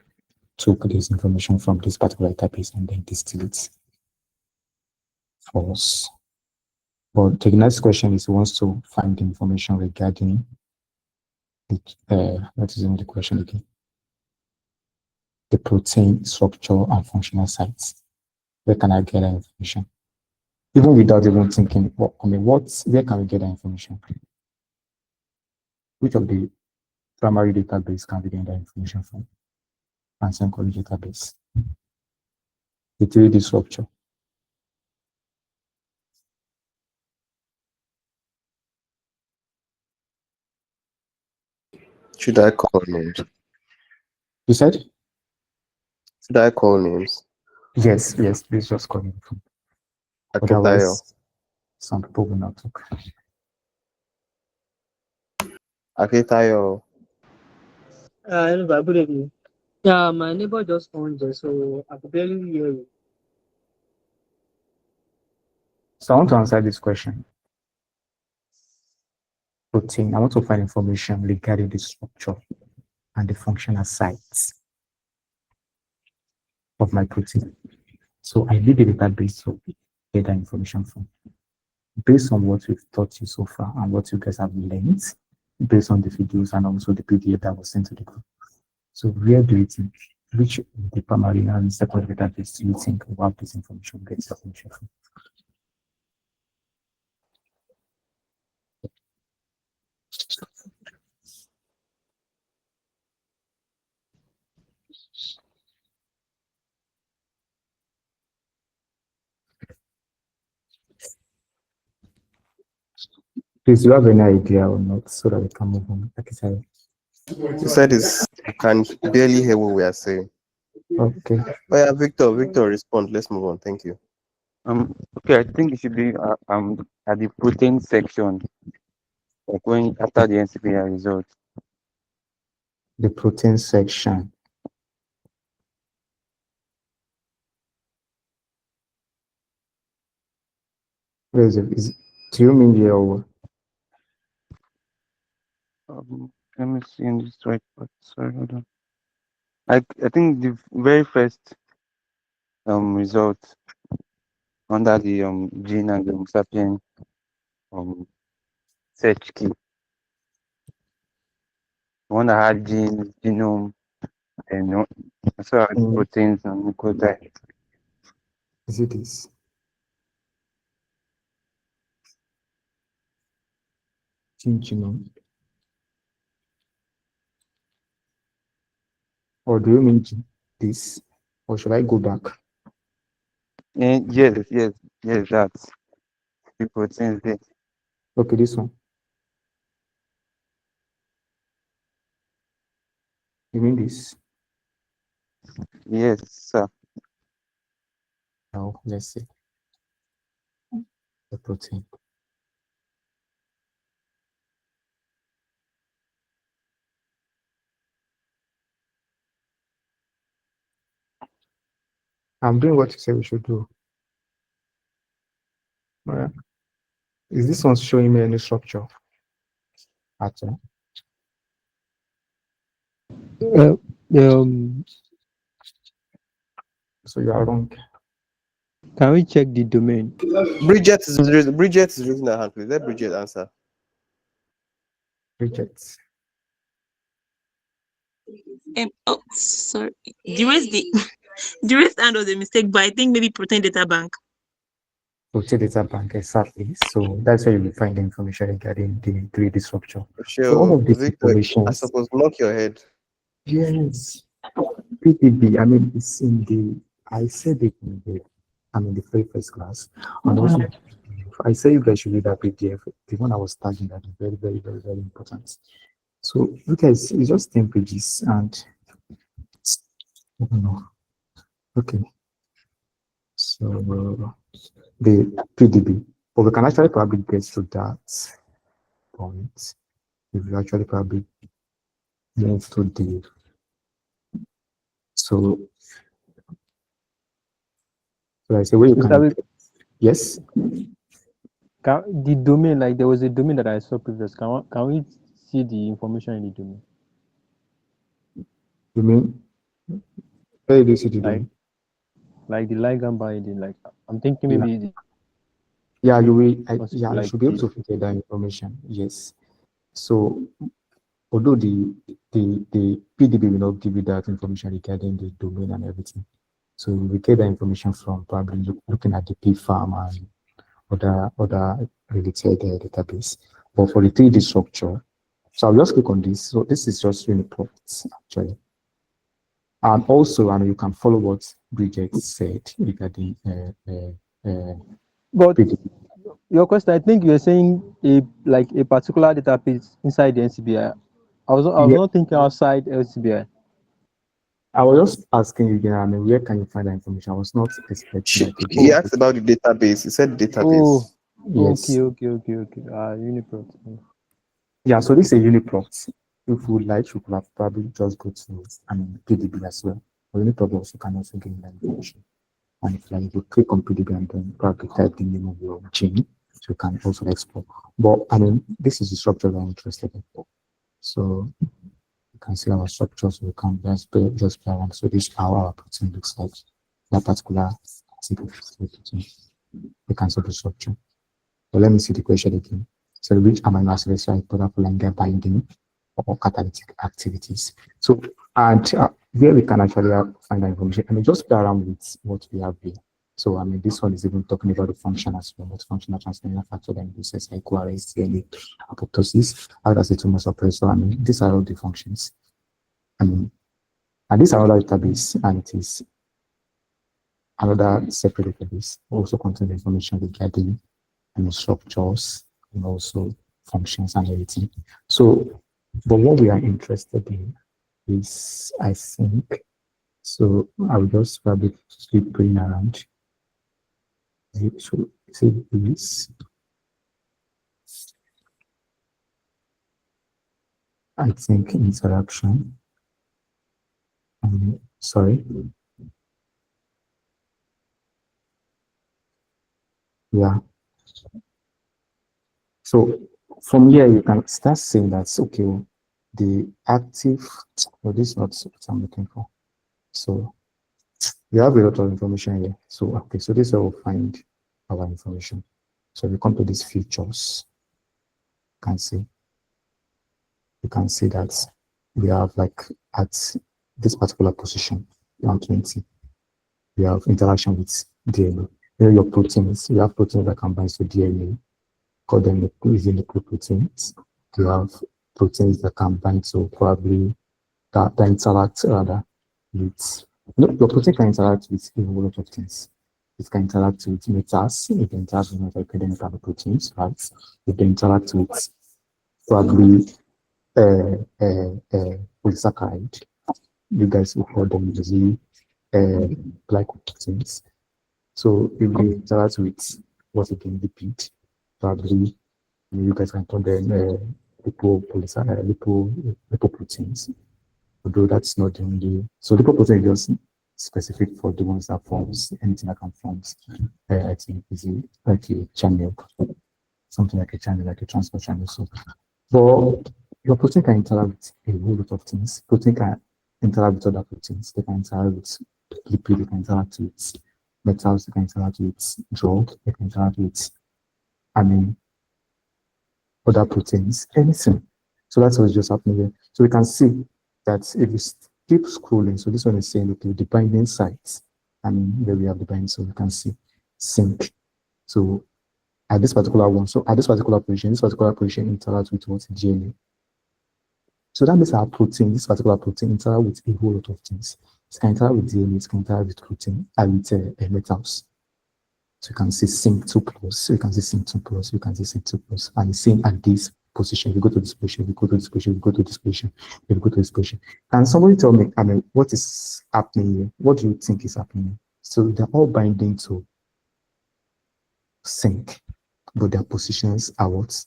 took this information from this particular database and then distilled it for us. But the next question is, he wants to find information regarding what is in the question again? The protein structure and functional sites. Where can I get that information? Even without even thinking, where can we get that information? Which of the primary database can we get that information from? Answer college database. The 3D structure. Should I call names? You said? Should I call names? Yes, please just call me. Akintayo, Otherwise, some people will not talk. Akintayo, Hello, good evening. Yeah, my neighbor just phoned there, so I could barely hear you. So I want to answer this question. Protein. I want to find information regarding the structure and the functional sites of my protein. So I need a database to get that information from. Based on what we've taught you so far and what you guys have learned, based on the videos and also the PDF that was sent to the group. So where do you think, which the primary and secondary database do you think will have this information, get this information from? Please, do you have any idea or not so that we can move on? Like I said. you said you can barely hear what we are saying. Okay. Oh yeah, Victor, respond. Let's move on. Thank you. Okay, I think it should be at the protein section, like when after the NCBI result. The protein section. Where is it? Do you mean here or Let me see in this right part. Sorry, hold on. I think the very first result under the gene and the sapien search key. One that had gene, genome, and also had proteins and nucleotides. is it this? Gene genome. Or do you mean this? Or should I go back? Yes, that's the proteins there. Okay, this one. You mean this? Yes, sir. Now, let's see. The protein. I'm doing what you said we should do. All right. Is this one showing me any structure? At all? So you are wrong. Can we check the domain? Bridget is raising her hand, please. Let Bridget answer. Rejects. Oh, sorry. The raised the raised hand was a mistake, but I think maybe protein data bank. Protein data bank, exactly. So that's where you will find the information regarding the 3D structure. Sure, So all of this Victor, information. I suppose knock your head. Yes. PPB, I mean, it's in the, I said it in the very first class. And also, I say you guys should read that PDF. The one I was tagging that is very, very, very, very important. So, look, it's just 10 pages and, I don't know. Okay. So, the PDB. But we can actually probably get to that point. If you actually probably move to the, so I say where you can, yes? The domain, like there was a domain that I saw previous. Can we see the information in the domain? You mean, where do you see the domain? Like the ligand binding, like I'm thinking maybe Yeah, you will. Possible, You like should be able the to get that information. Yes. So although the PDB will not give you that information regarding the domain and everything, so you will get that information from probably looking at the P farm and other related database. But for the 3D structure, so I'll just click on this. So this is just Uniplots actually. And also, and you can follow what Bridget said regarding but PDB. your question, I think you're saying a particular database inside the NCBI. I was Yeah, not thinking outside NCBI. I was just asking you again, I mean, where can you find that information? I was not expecting like a He Oh, asked about the database. He said oh, database. yes. okay. Uniprot. Yeah, so this is a Uniplot. If you would like, you could have probably just go to PDB as well. But Uniplot also can also give you that information. And if like you click on PDB and then probably type the name of your chain, so you can also explore. But I mean, this is the structure that I'm interested in. So you can see our structure, so you can just play around. So this is how our protein looks like. That particular protein. You can see the structure. So let me see the question again. So which amino acids are important for ligand binding or catalytic activities? So and here we can actually find that information. I mean, just play around with what we have here. So I mean, this one is even talking about the function as well, what functional transcription factor that induces like QRS, DNA, apoptosis, how does it tumor suppressor. I mean, these are all the functions. I mean, and this is another database, and it is another separate database, also contains information regarding structures and also functions and everything. So, but what we are interested in is, I think, so I'll just probably keep playing around. So, see this. I think interaction. Sorry. Yeah. So from here, you can start saying that, okay, the active, well, this is not what I'm looking for. So we have a lot of information here. So, okay, so this is where we'll find our information. So we come to these features, you can see that we have like at this particular position, 120, we have interaction with DNA. Here your proteins, you have proteins that can bind to DNA, call them using nucleoproteins. You have proteins that can bind to probably that interact rather with, your protein can interact with a whole lot of things. It can interact with metals, it can interact with academic proteins, right? It can interact with probably polysaccharide. You guys will call them using glycoproteins. So if they interact with what it can lipid, probably you guys can call them lipoproteins. Although that's not the only, so lipoprotein is just specific for the ones that forms anything that can form. I think is like a channel, something like a channel, like a transport channel. So, but your protein can interact with a whole lot of things. Protein can interact with other proteins. They can interact with lipid. They can interact with metals. They can interact with drug. They can interact with, I mean, other proteins, anything. So that's what's just happening here. So we can see that if you keep scrolling, so this one is saying, okay, the binding sites. I mean, where we have the binding, so you can see sync. So at this particular one, so at this particular position interacts with what? DNA. So that means our protein, this particular protein, interact with a whole lot of things. It can interact with DNA, it can interact with protein, and with metals. So you can see sync 2 plus, you can see sync 2 plus, you can see sync 2 plus, and it's same at this position. You go to this position, you go to this position, you go to this position, you go to this position. And somebody tell me, I mean, what is happening here? What do you think is happening here? So they're all binding to sync, but their positions are what?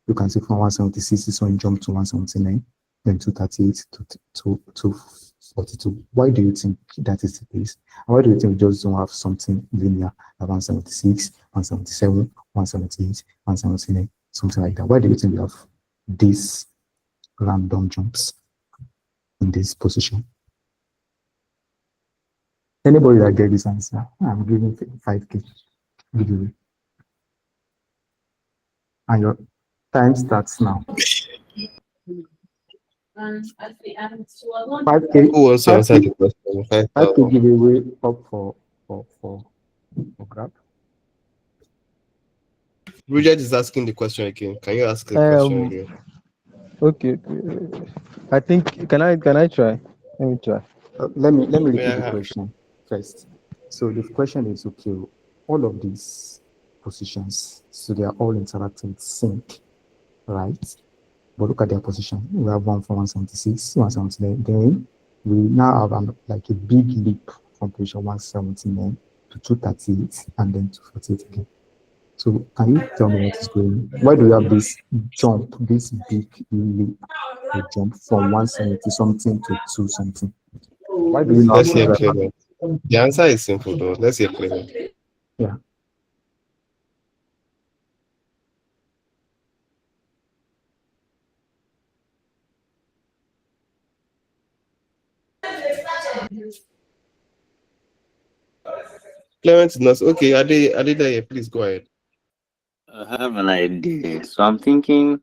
You can see from 176, this one jump to 179, then 238 to 242. Why do you think that is the case? And why do you think we just don't have something linear at 176, 177, 178, 179, something like that? Why do you think we have these random jumps in this position? Anybody that get this answer, I'm giving 5K. Give away. And your time starts now. 5K, Who wants to answer 5K, the question? 5K 5,000. giveaway up for grab. Bridget is asking the question again. Can you ask the question again? Okay. I think can I try? Let me try. Let me repeat May I the have? question first. So the question is, okay, all of these positions, so they are all interacting with sync, right? But look at their position. We have one for 176, 179. Then we now have like a big leap from position 179 to 238 and then 248 again. So can you tell me what is going on? Why do we have this jump, this big leap or jump from 170 something to 2 something? Why do we not Let's have hear that? Clement. The answer is simple though. Let's hear Clement. Yeah. Clement is not okay. Are they there? Please go ahead. I have an idea. So I'm thinking,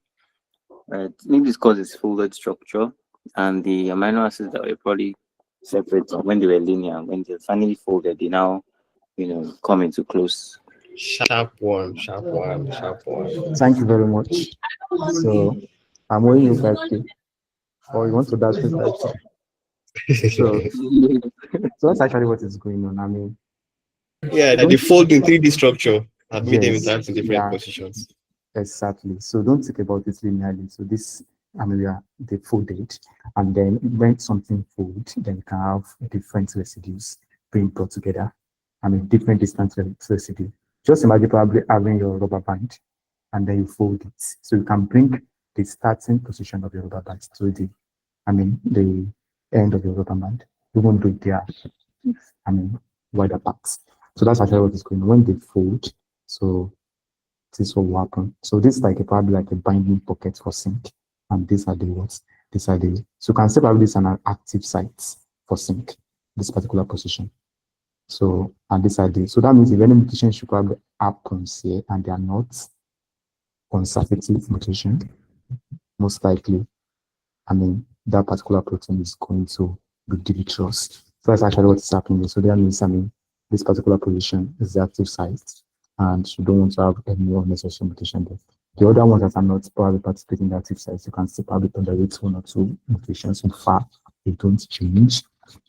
maybe it's because it's folded structure and the amino acids that were probably separate when they were linear, when they finally folded, they now, come into close. Sharp one, sharp one, sharp one. Thank you very much. So I'm owing you 5K. Or you want to dash me 5K? So, so that's actually what is going on. I mean, Yeah, the fold in 3D structure have made them yes, interact in different positions. exactly. So don't think about it linearly. So this, I mean, they folded, and then when something folds, then you can have different residues being brought together. I mean, different distance residue. Just imagine probably having your rubber band, and then you fold it. So you can bring the starting position of your rubber band to the end of your rubber band. You won't do it there. I mean, wider parts. So that's actually what is going on when they fold. So this will happen. So this is like probably like a binding pocket for sync. And these are the what? These are the, so you can say probably this is an active site for sync, this particular position. So, and these are the, so that means if any mutation should probably happens here and they are not conservative mutation, most likely, I mean, that particular protein is going to be deleterious. So that's actually what is happening. So that means, I mean, this particular position is the active site, and you don't want to have any unnecessary mutation there. The other ones that are not probably participating in the active sites, you can still probably tolerate one or two mutations. In fact, they don't change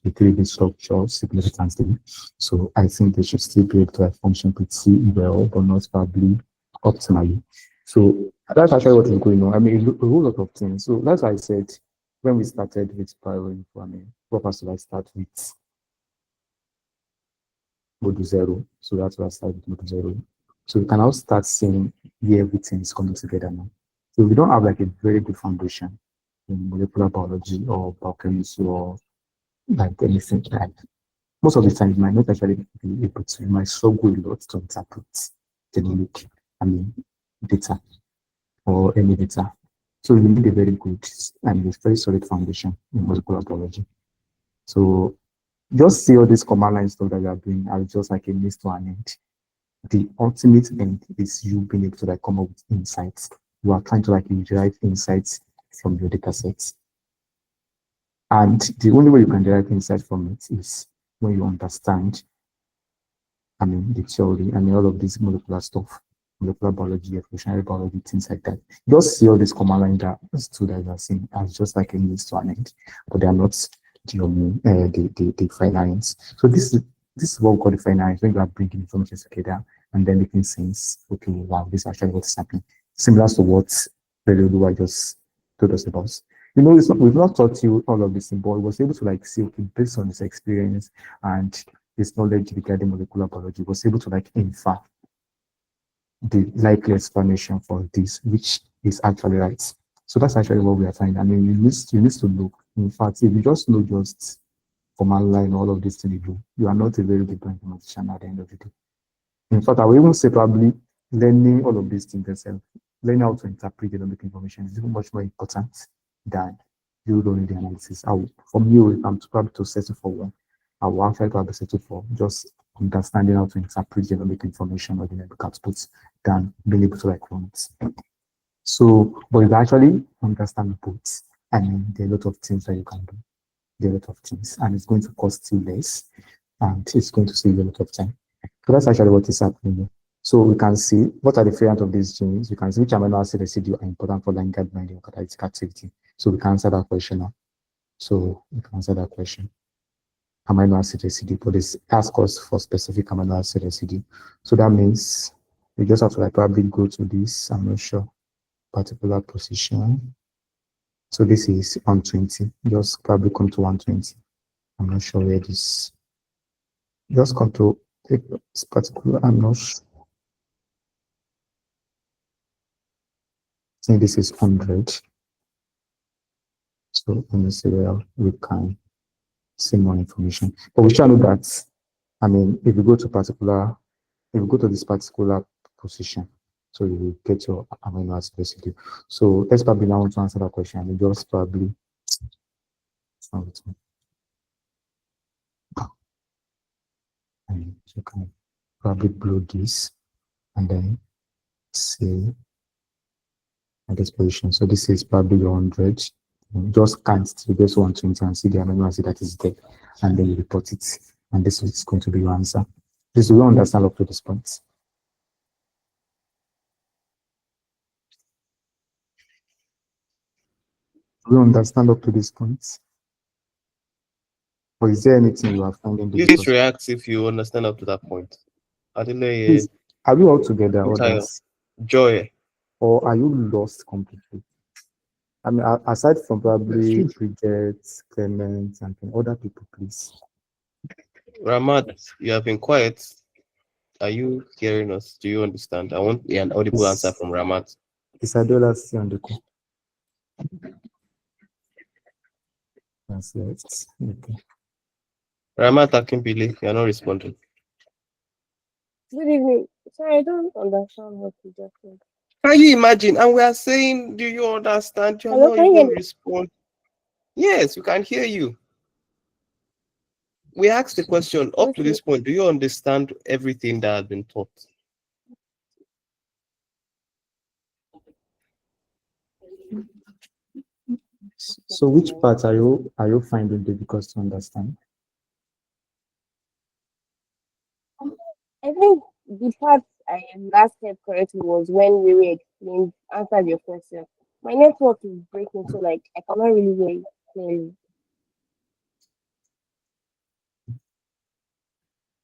the 3D structure significantly. So I think they should still be able to function pretty well, but not probably optimally. So that's actually what is going on. I mean, a whole lot of things. So that's why I said when we started with bioinfo, I mean, what was I start with module 0? So that's why I started with module 0. So we can now start seeing where everything is coming together now. So we don't have like a very good foundation in molecular biology or biochemistry or like anything like most of the time you might not actually be able to, you might struggle a lot to interpret genomic, data or any data. So you need a very good and a very solid foundation in molecular biology. So just see all this command line stuff that you are doing as just like a means to an end. The ultimate end is you being able to like come up with insights. You are trying to like derive insights from your data sets. And the only way you can derive insights from it is when you understand, the theory, all of this molecular stuff, molecular biology, evolutionary biology, things like that. Just see all this command line that students are seeing as just like a means to an end, but they are not the finance. So this is what we call the finance when you are bringing information together and then making sense. Okay, wow, this is actually what is happening. Similar to what Pedro just told us about. We've not taught you all of this, but we was able to like see, okay, based on this experience and his knowledge regarding molecular biology, was able to like infer the likely explanation for this, which is actually right. So that's actually what we are finding. You need to look. In fact, if you just know just command line, all of this thing you do, you are not a very good mathematician at the end of the day. In fact, I will even say probably learning all of these things yourself, learning how to interpret genomic information is even much more important than you doing the analysis. From you, if I'm probably to settle for one, I will actually probably settle for just understanding how to interpret genomic information or genomic outputs than being able to like run it. So, but you actually understand both. I mean, there are a lot of things that you can do. There are a lot of things, and it's going to cost you less, and it's going to save you a lot of time. So that's actually what is happening here. So we can see what are the variants of these genes. We can see which amino acid residue are important for line guide binding or catalytic activity. So we can answer that question now. So we can answer that question. Amino acid residue, but this ask us for specific amino acid residue. So that means we just have to like probably go to this, I'm not sure, particular position. So this is 120. Just probably come to 120. I'm not sure where this. Just come to this particular. I'm not sure. I think this is 100. So let me see where we can see more information. But we shall know that. I mean, if you go to this particular position, so you will get your amino acid residue. So let's probably now want to answer that question. And just probably. And you can probably blow this and then see at this position. So this is probably 100. Just count to get 120 and see the amino acid that is there, and then you report it. And this is going to be your answer. This will understand up to this point. We understand up to this point. Or is there anything you are finding difficult? Please react if you understand up to that point. Please, are we all together or that's Joy? Or are you lost completely? I mean, aside from probably Bridget, Clement, and other people, please. Ramat, you have been quiet. Are you hearing us? Do you understand? I want an audible answer from Ramat. Is Adola still on the call? That's left. Okay. Ramat Akimbili, you are not responding. Good evening. Sorry, I don't understand what you just said. Can you imagine? And we are saying, do you understand? You're Hello, not can you even hear me? respond. Yes, we can hear you. We asked the question up to this point, do you understand everything that has been taught? So which part are you finding difficult to understand? I think the part I last heard correctly was when we explained answered your question. My network is breaking, so like I cannot really hear you clearly.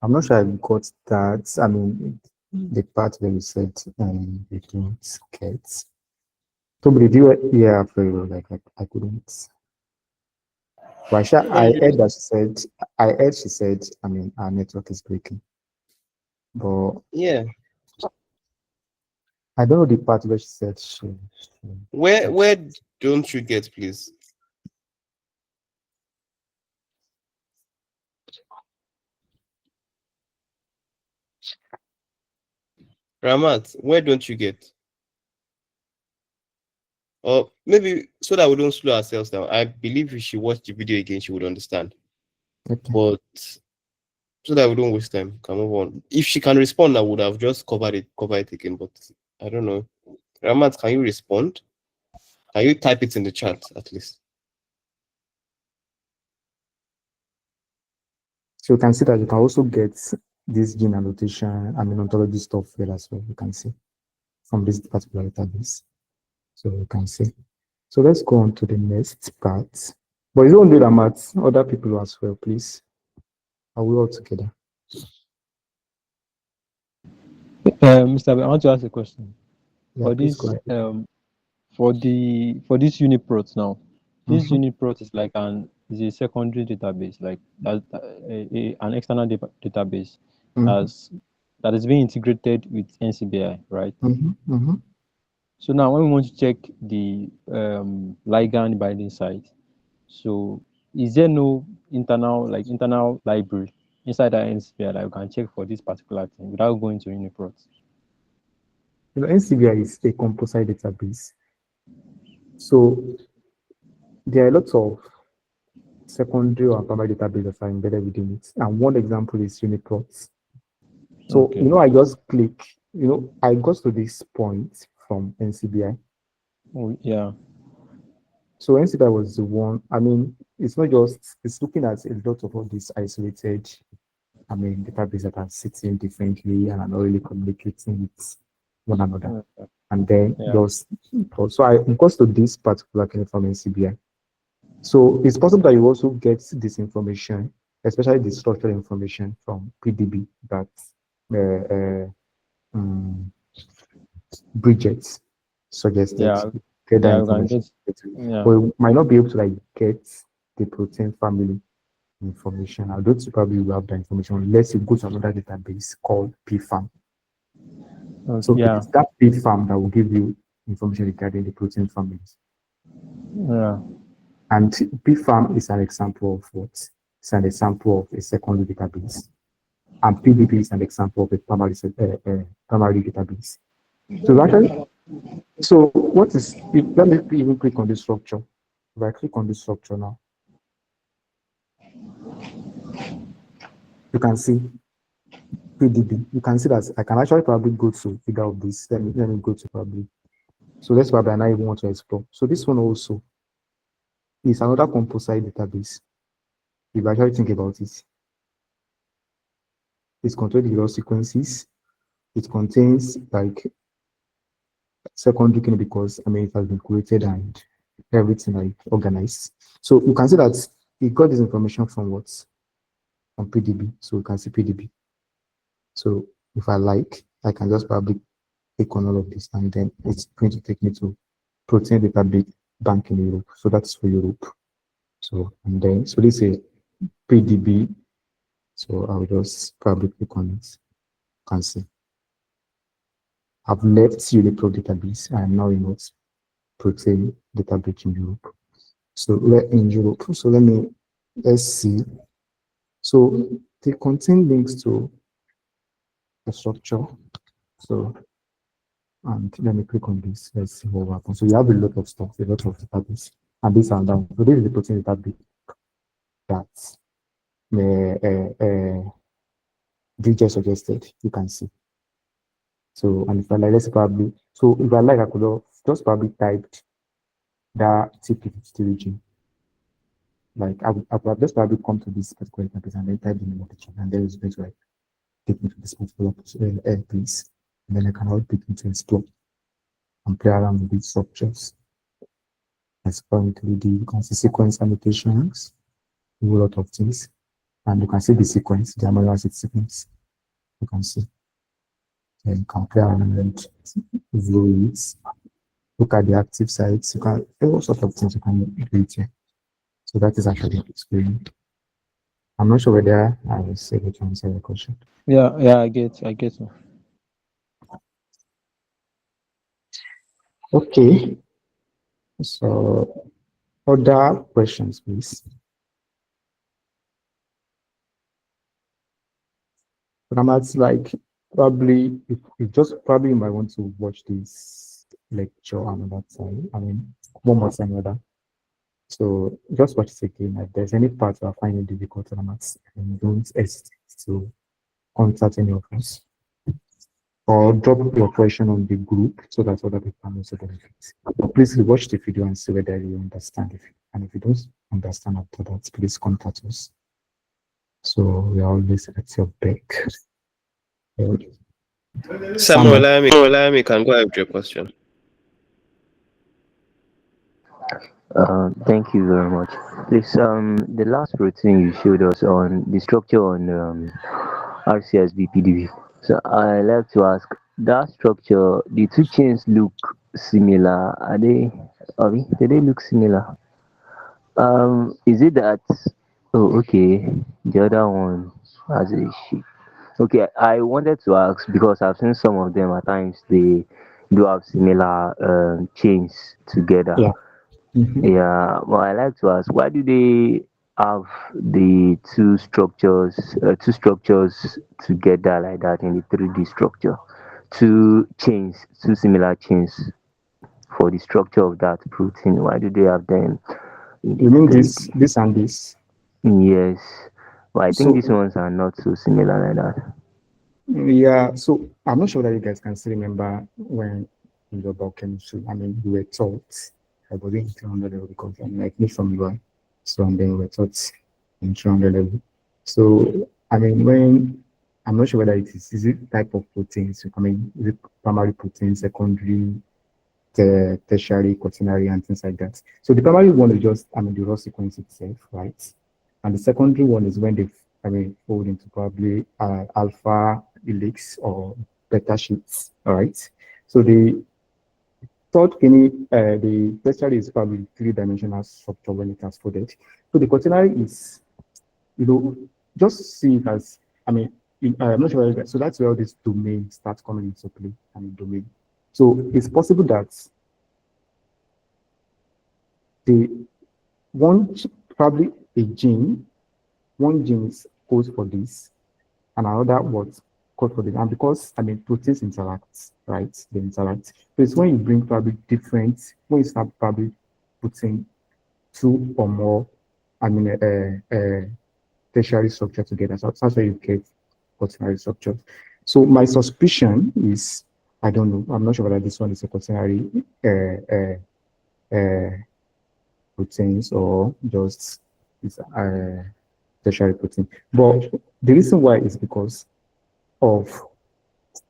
I'm not sure I got that. I mean, the part where you said you don't get. So, did you hear very well? Like I couldn't. Rasha, I heard that she said. I heard she said. I mean, our network is breaking. But yeah, I don't know the part where she said she where don't you get, please? Ramat, where don't you get? Or maybe so that we don't slow ourselves down. I believe if she watched the video again, she would understand. Okay. But so that we don't waste time, can move on. If she can respond, I would have just cover it again. But I don't know. Ramat, can you respond? Can you type it in the chat at least? So you can see that you can also get this gene annotation, I mean, ontology stuff here as well. You can see from this particular database. So you can see. So let's go on to the next part. But you don't do that math, other people as well, please. Are we all together? Mr. I want to ask a question. Yeah, For please this, go ahead. for this UniProt now, this Mhm. UniProt is like is a secondary database, like that, an external database that is being integrated with NCBI, right? So now when we want to check the ligand binding site, so is there no internal library inside that NCBI that you can check for this particular thing without going to UniProt? You know, NCBI is a composite database. So there are lots of secondary or primary databases that are embedded within it. And one example is UniProt. So, Okay. I just click, I got to this point from NCBI. Oh, yeah. So NCBI was the one. I mean, it's not just it's looking at a lot of all these isolated. I mean, databases that are sitting differently and are not really communicating with one another. Yeah. And then Yeah. there's also I in course to this particular kind from NCBI. So it's possible that you also get this information, especially the structural information from PDB that uh, uh, um, Bridget suggested. Yeah. Get that Yeah. We can information, get. Yeah. but we might not be able to like get the protein family information. I don't probably will have the information unless you go to another database called PFAM. So it Yeah. is that PFAM that will give you information regarding the protein families. Yeah. And PFAM is an example of what? It's an example of a secondary database. And PDB is an example of a primary database. So actually, so what is, let me even click on the structure. If I click on the structure now, you can see PDB. You can see that I can actually probably go to figure out this. Let me go to probably. So let's probably I even want to explore. So this one also is another composite database. If you actually think about it, it contains the raw sequences. It contains like secondary key because I mean it has been created and everything like organized. So you can see that we got this information from what? From PDB. So you can see PDB. So if I like, I can just probably click on all of this and then it's going to take me to protein database bank in Europe. So that's for Europe. So and then so this is PDB. So I'll just probably click on it. You can see. I've left Unipro database. I am now in what protein database in Europe. So in Europe. So let's see. So they contain links to the structure. So and let me click on this. Let's see what happens. So you have a lot of stuff, a lot of database, and this and that. So this is the protein database that DJ suggested. You can see. So and if I like, let's probably so if I like, I could have just probably typed that TP50 region. Like I would have just probably come to this particular database and then type the name of the channel, and then it's going to like take me to this particular place, and then I can help it to explore and play around with these structures. Explore into the you can see sequence annotations, a whole lot of things, and you can see the sequence, the amino acid sequence. You can see. Then you can play around and view it. Look at the active sites. You can all sorts of things you can do it here. So that is actually explained. I'm not sure whether I was able to answer your question. Yeah. Yeah. I get. You. Okay. So other questions, please. But I'm at like probably if just probably you might want to watch this lecture another time. I mean one more time rather. So just watch it again. If there's any part you are finding difficult, and don't hesitate to contact any of us or drop your question on the group so that other people can also benefit. But please watch the video and see whether you understand. And if you don't understand after that, please contact us. So we are always at your back. Samuel Olami can go ahead with your question. Thank you very much. Please, the last routine you showed us on the structure on RCSB PDB. So I like to ask that structure. The two chains look similar. Are they? Do they look similar? Is it that? Oh, okay. The other one has a shape. Okay, I wanted to ask because I've seen some of them at times they do have similar chains together. Yeah. Mm-hmm. Yeah, well, I like to ask, why do they have the two structures together like that in the 3D structure? Two chains, two similar chains for the structure of that protein. Why do they have them in the You mean 3D? this and this? Yes, but I think these So ones are not so similar like that. yeah, so I'm not sure that you guys can still remember when in your biochemistry. I mean, we were taught, I was in 300 level because I'm like me from UI. So, and then we were taught in 300 level. So, I mean, when I'm not sure whether is it type of proteins, I mean, is it primary protein, secondary, tertiary, quaternary, and things like that. So the primary one is just, I mean, the raw sequence itself, right? And the secondary one is when they, I mean, fold into probably alpha helix or beta sheets, all right? So the third kidney, the tertiary is probably three-dimensional structure when it has folded. So the quaternary is, you know, just see it as, I mean, I'm not sure, so that's where this domain starts coming into play, I mean, domain. So it's possible that the one, probably a gene, one gene codes for this, and another what code for this. And because, I mean, proteins interact, right? They interact. So it's when you bring probably different, when you start probably putting two or more, I mean, tertiary structure together. So that's where you get quaternary structure. So my suspicion is, I don't know, I'm not sure whether this one is a quaternary proteins or just it's tertiary protein. But the reason why is because of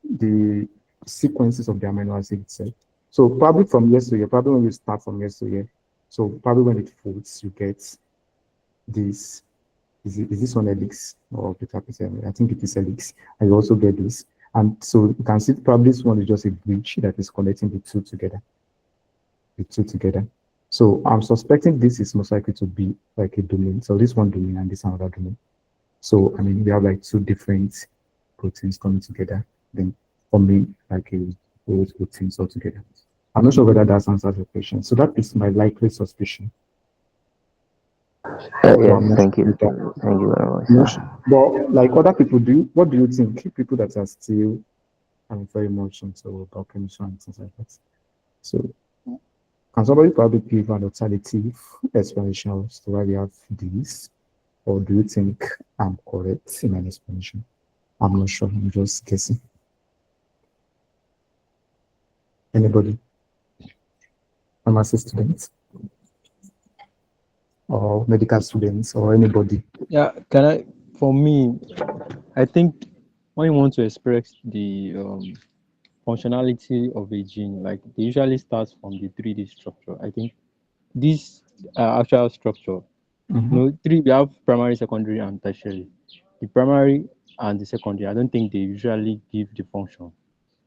the sequences of the amino acid itself. So probably from year to year, probably when you start from year to year, so probably when it folds, you get this. Is this one helix or beta percent? I think it is helix. And you also get this. And so you can see probably this one is just a bridge that is connecting the two together. The two together. So I'm suspecting this is most likely to be like a domain. So this one domain and this another domain. So I mean we have like two different proteins coming together, then forming like a whole proteins all together. I'm not sure whether that answers your question. So that is my likely suspicion. Yes, thank you. Thank you very much, sir. But like other people, what do you think? People that are still, I mean, very much into biochemistry and things like that. So can somebody probably give an alternative explanation as to why we have this? Or do you think I'm correct in my explanation? I'm not sure. I'm just guessing. Anybody? Pharmacy students? Or medical students or anybody? Yeah, for me, I think when you want to express the functionality of a gene, like they usually start from the 3D structure. I think this actual structure, three, we have primary, secondary, and tertiary. The primary and the secondary, I don't think they usually give the function.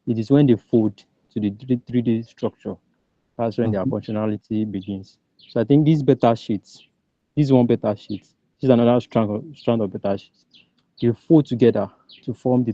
It is when they fold to the 3D structure, that's when their functionality begins. So I think these beta sheets, this one beta sheet, this is another strand of beta sheets. They fold together to form the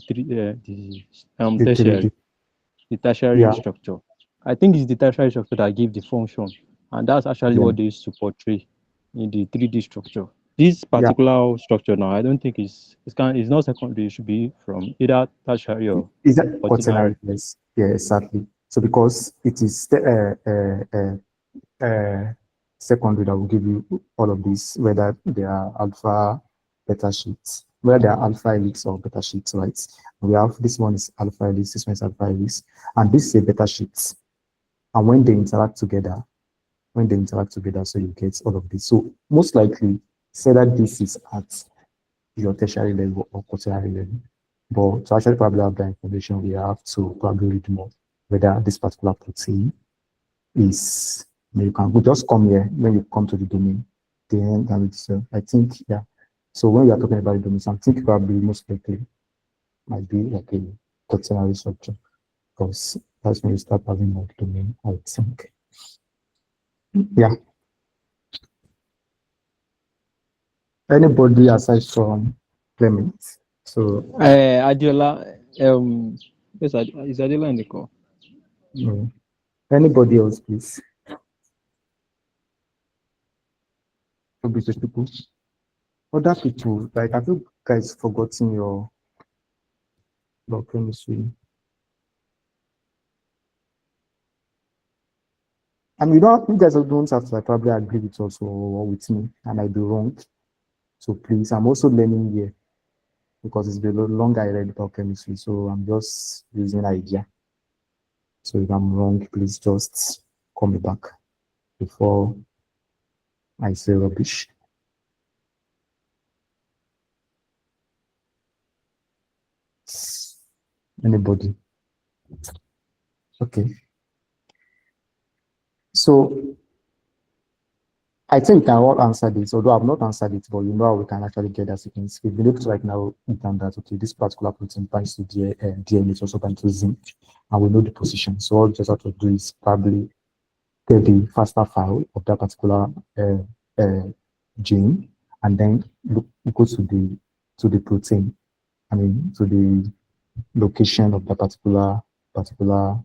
tertiary structure. I think it's the tertiary structure that gives the function, and that's actually what they used to portray in the 3D structure. This particular structure now, I don't think it's not secondary. It should be from either tertiary or is that quaternary. Yes, yeah, exactly. So because it is secondary that will give you all of these, whether they are alpha, beta sheets, whether they are alpha helix or beta sheets, right? We have this one is alpha helix, this one is alpha helix, and this is a beta sheets. And when they interact together, so you get all of this. So most likely, say that this is at your tertiary level or quaternary level. But to actually probably have that information, we have to probably read more whether this particular protein is, you can just come here when you come to the domain. Then I think, yeah. So when we are talking about the domain, I think probably most likely might be like a quaternary structure because that's when you start having more domain, I think. Yeah. Anybody aside from Clement? So Adiola, is Adiola in the call? no. Anybody else, please? People. Other people, like have you guys forgotten your chemistry? And you guys don't have to like, probably agree with us or with me, and I be wrong. So please, I'm also learning here because it's been long I read about chemistry, so I'm just using idea. So if I'm wrong, please just call me back before I say rubbish. Anybody? Okay. So I think we can all answer this, although I've not answered it, but you know how we can actually get that sequence. We've been able to like now down that, okay, this particular protein binds to DNA, it also binds to zinc, and we know the position. So all we just have to do is probably get the FASTA file of that particular gene, and then go to the protein, to the location of the particular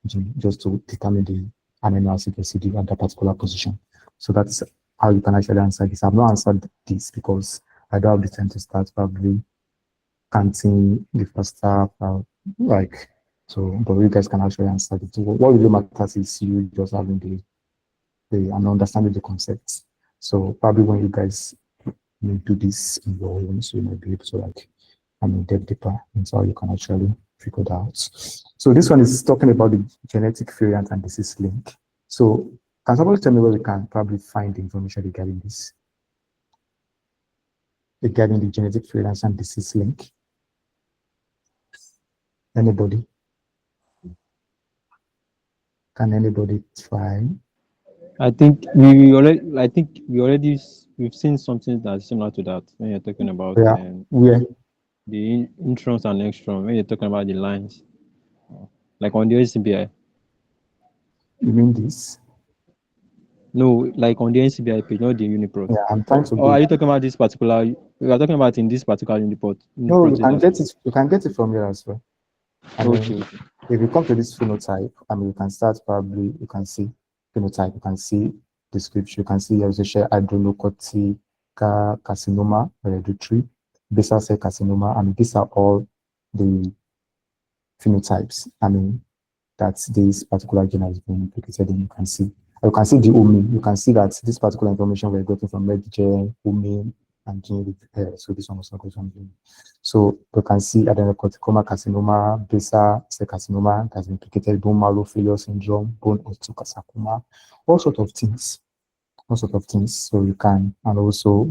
gene, just to determine the amino acid residue at that particular position. So that's how you can actually answer this. I've not answered this because I don't have the time to start probably counting the first stuff, like, so, but you guys can actually answer it. What really matters is you just having and understanding the concepts. So probably when you guys do this in your own, so you might be able to like, delve deeper into how you can actually figure it out. So this one is talking about the genetic variant and disease link. So can somebody tell me where we can probably find the information regarding this? Regarding the genetic variance and disease link? Anybody? Can anybody try? I think we've seen something that's similar to that when you're talking about Yeah, where? the introns and extrons, when you're talking about the lines, like on the NCBI. You mean this? No, like on the NCBI page, not the Uniprot. Yeah, I'm trying to Or are go. you talking about this particular? We are talking about in this particular Uniprot. No, you can get it. You can get it from here as well. Okay. If you come to this phenotype, you can start probably. You can see phenotype. You can see description. You can see rosacea adrenocortic carcinoma hereditary, basal cell carcinoma. These are all the phenotypes. That this particular gene has been implicated in. You can see. You can see the OMI. You can see that this particular information we're getting from MedGen, OMI, and gene. So this one was not good from gene. So you can see adenocorticoma carcinoma, basal cell carcinoma that's implicated, bone marrow failure syndrome, bone osteosarcoma, all sorts of things. All sorts of things. So you can, and also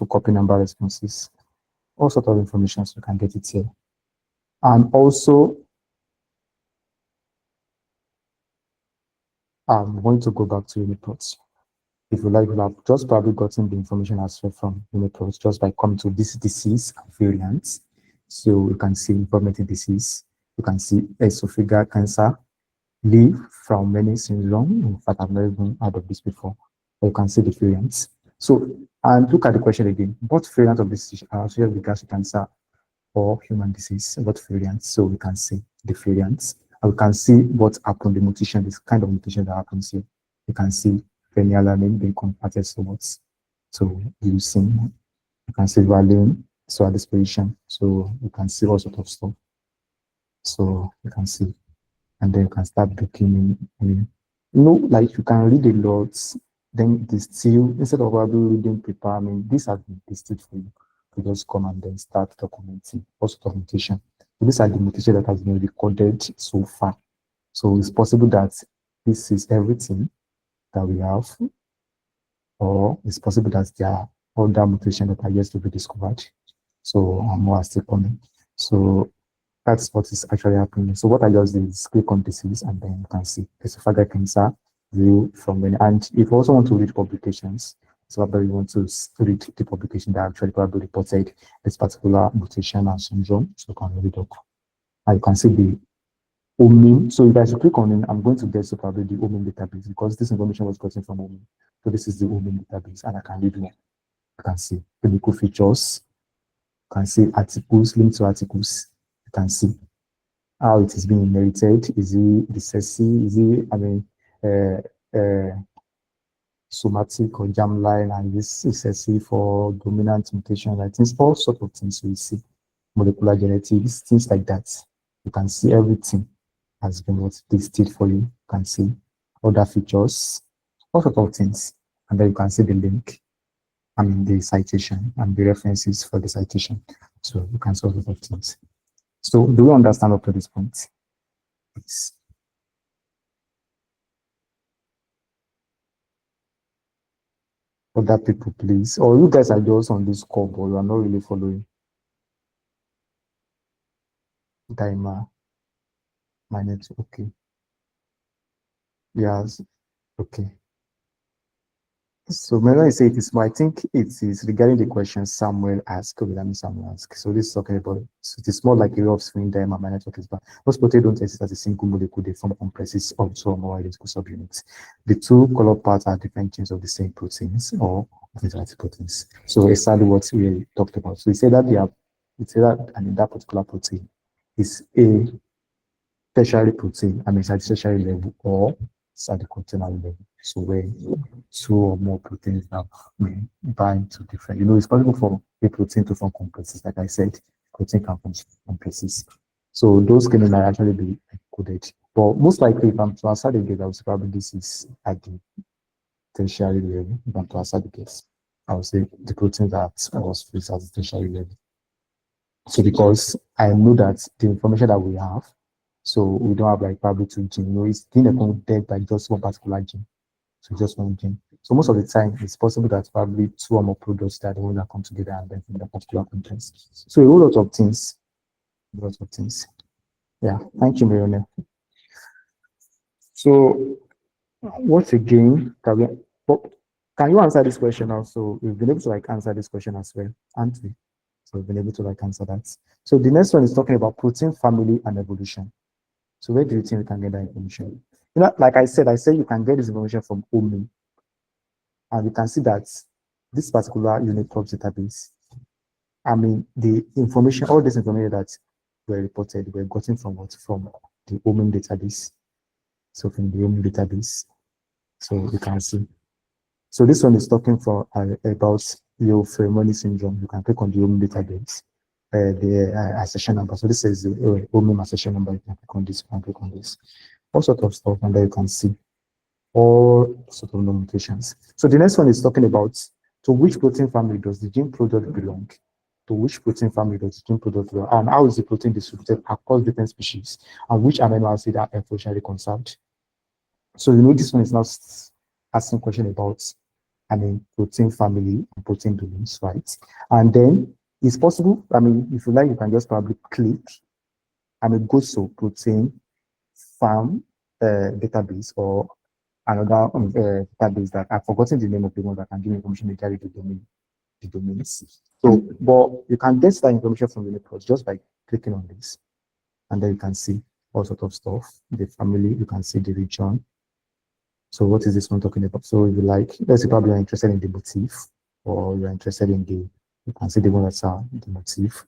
copy number responses, all sorts of information. So you can get it here. And also, I'm going to go back to Uniprots. If you like, you'll have just probably gotten the information as well from Uniprots just by coming to this disease and variants. So you can see informative disease. You can see esophageal cancer, leaf from many syndrome. In fact, I've never even heard of this before. But you can see the variants. So, and look at the question again. What variant of this esophageal gastric cancer or human disease? What variants? So we can see the variants. And we can see what happened, the mutation, this kind of mutation that happens here. You can see phenylalanine being converted to what? So leucine. You can see valine, so at this position. So you can see all sorts of stuff. So you can see, and then you can start looking like you can read a lot, then distill instead of probably reading paper. These have been distilled for you to just come and then start documenting all sorts of mutation. So these are the mutation that has been recorded so far. So it's possible that this is everything that we have, or it's possible that there are other mutations that are yet to be discovered. So more are still coming. So that's what is actually happening. So what I just did is click on disease, and then you can see esophageal cancer view from many. And if you also want to read publications, so probably you want to read the publication that actually probably reported this particular mutation and syndrome, so you can read up. And you can see the OMIM. So if I click on it, I'm going to get to probably the OMIM database because this information was gotten from OMIM. So this is the OMIM database, and I can read more. You can see clinical features. You can see articles, linked to articles. You can see how it is being inherited. Is it recessive? Is it, somatic or germline, and this recessive for dominant mutation? Like things, all sorts of things we see. Molecular genetics, things like that. You can see everything has been what listed for you. You can see other features, all sorts of things. And then you can see the link, the citation and the references for the citation. So you can see all sorts of things. So do we understand up to this point? Yes. other people, please. Or you guys are just on this call, but you are not really following. Daima, my network. Okay. Yes. Okay. So Melo say it is small. I think it is regarding the question Samuel asked. Okay, let me Samuel ask. So this is talking about, so it is more like a way of swing them and my network is bad. Most proteins don't exist as a single molecule, they form complexes of two or more identical subunits. The two color parts are different chains of the same proteins or interactive proteins. So exactly what we talked about. So we say that and in that particular protein is a tertiary protein, it's at the tertiary level or it's at the quaternary level. So where two or more proteins now may bind to different, it's possible for a protein to form complexes. Like I said, protein can form complexes. So those can actually be encoded. But most likely, if I'm to answer the guess, I would say probably this is at the tertiary level. If I'm to answer the guess, I would say the protein that was fixed at the tertiary level. So because I know that the information that we have, so we don't have like probably two genes, it's being encoded by just one particular gene. So just one gene. So most of the time, it's possible that probably two or more products that the ones that come together and then from that particular context. So a whole lot of things. Yeah, thank you, Marione. So what again? Can you answer this question also? We've been able to like answer this question as well, aren't we? So we've been able to like answer that. So the next one is talking about protein family and evolution. So where do you think we can get that information? Like I said you can get this information from OMI. And you can see that this particular Uniprot database, the information, all this information that were reported were gotten from what? From the OMI database. So from the OMI database. So you can see. So this one is talking about Pheromonas syndrome. You can click on the OMI database, the accession number. So this is the OMI accession number. You can click on this, all sort of stuff, and there you can see all sort of notations. So the next one is talking about to which protein family does the gene product belong? To which protein family does the gene product belong? And how is the protein distributed across different species? And which amino acid are evolutionarily conserved? So this one is now asking question about protein family and protein domains, right? And then it's possible, if you like, you can just probably click go to protein farm database or another database that I've forgotten the name of the one that can give information regarding the domains. So, but you can get that information from Uniprot just by clicking on this, and then you can see all sort of stuff. The family, you can see the region. So, what is this one talking about? So, if you like, let's say probably you're interested in the motif, or you're interested in you can see the one that's the motif.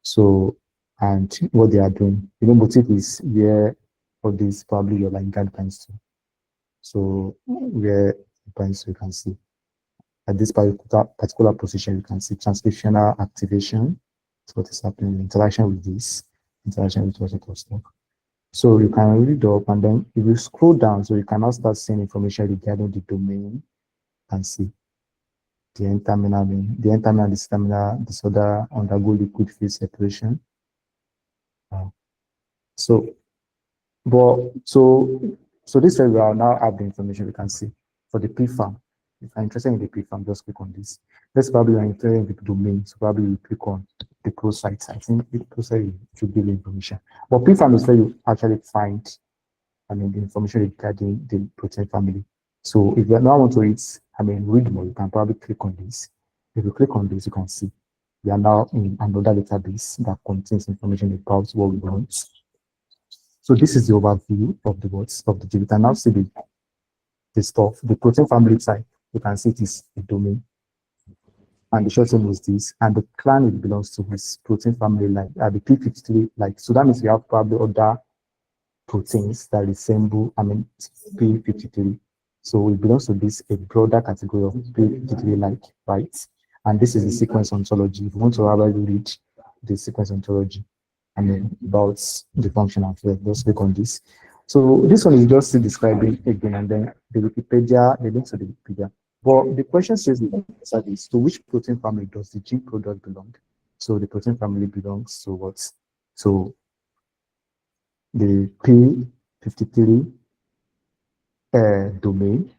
So, and what they are doing, motif is where all these probably your like guidelines to. So where points you can see at this particular position, you can see transcriptional activation. So what is happening, interaction with this, interaction with what it stuff. So you can read up, and then if you scroll down, so you can now start seeing information regarding the domain and see the N-terminal disorder undergo liquid phase separation. So this way we will now have the information we can see for the P-farm. If you're interested in the P-farm, just click on this. Let's probably you're interested in the domain, so probably you click on the pro site. I think the pro site should give you information. But P-farm is where you actually find the information regarding the protein family. So if you now want to read more, you can probably click on this. If you click on this, you can see we are now in another database that contains information about what we want. So this is the overview of the words of the gene. You can now see the stuff, the protein family type. You can see it is a domain. And the short name is this. And the clan it belongs to is protein family like the P53. So that means we have probably other proteins that resemble P53. So it belongs to this a broader category of P53 like, right? And this is the sequence ontology. If you want to read the sequence ontology, about the function of it, just click on this. So this one is just describing again, and then the Wikipedia, the link to the Wikipedia. But the question says to which protein family does the gene product belong? So the protein family belongs to what? So the P53 domain,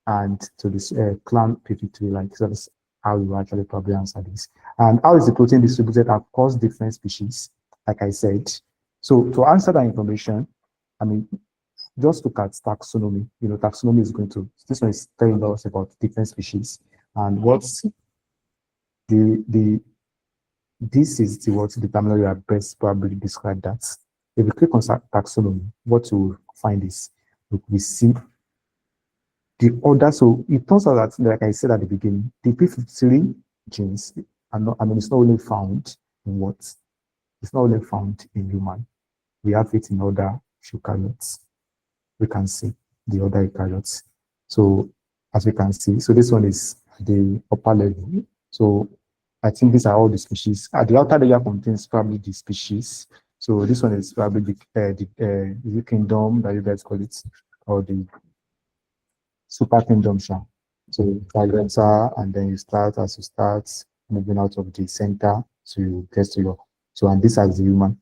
and to this clan PP3, like so that's how you actually probably answer this. And how is the protein distributed across different species? Like I said, so to answer that information, I mean, just look at taxonomy. You know, taxonomy is going to, this one is telling us about different species and what's the this is the terminology that best probably describe that. If we click on taxonomy, what you find is we see the order. So it turns out that, like I said at the beginning, the P53 genes are not, I mean, it's not only found in what? It's not only found in human. We have it in other eukaryotes. We can see the other eukaryotes. So as we can see, so this one is the upper level. So I think these are all the species. The outer layer contains probably the species. So this one is probably the kingdom that you guys call it, or the super kingdom. So fragrancer, and then you start as you start moving out of the center to get to your, so and this is the human.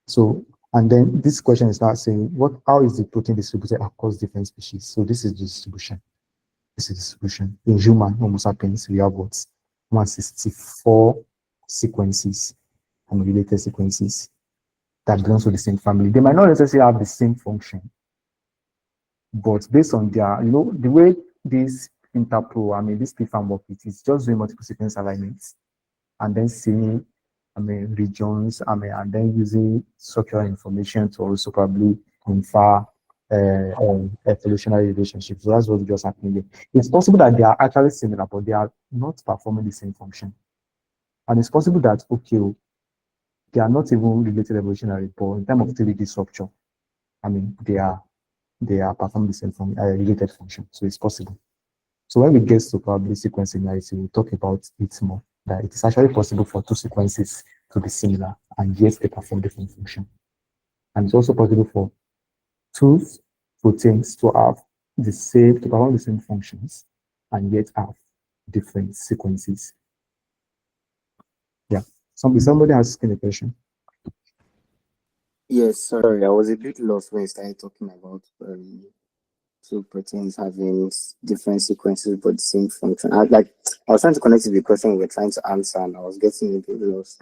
So, and then this question is now saying, how is the protein distributed across different species? So this is the distribution. This is distribution. In human Homo sapiens, we have what? 164 sequences and related sequences that belong to the same family. They might not necessarily have the same function, but based on their, you know, the way this interpro, I mean, this PFAM work, it is just doing multiple sequence alignments and then seeing, I mean, regions, I mean, and then using structural information to also probably infer evolutionary relationships. So that's what just happening there. It's possible that they are actually similar, but they are not performing the same function. And it's possible that, okay, they are not even related evolutionary, but in terms of 3D structure, I mean, they are performing the same related function. So it's possible. So when we get to probably sequence similarity, we'll talk about it more, that it is actually possible for two sequences to be similar and yet they perform different function. And it's also possible for two proteins to have to perform the same functions and yet have different sequences. Yeah. Somebody asking a question. Yes, sorry, I was a bit lost when you started talking about two proteins having different sequences but the same function. I was trying to connect to the question we were trying to answer, and I was getting a bit lost.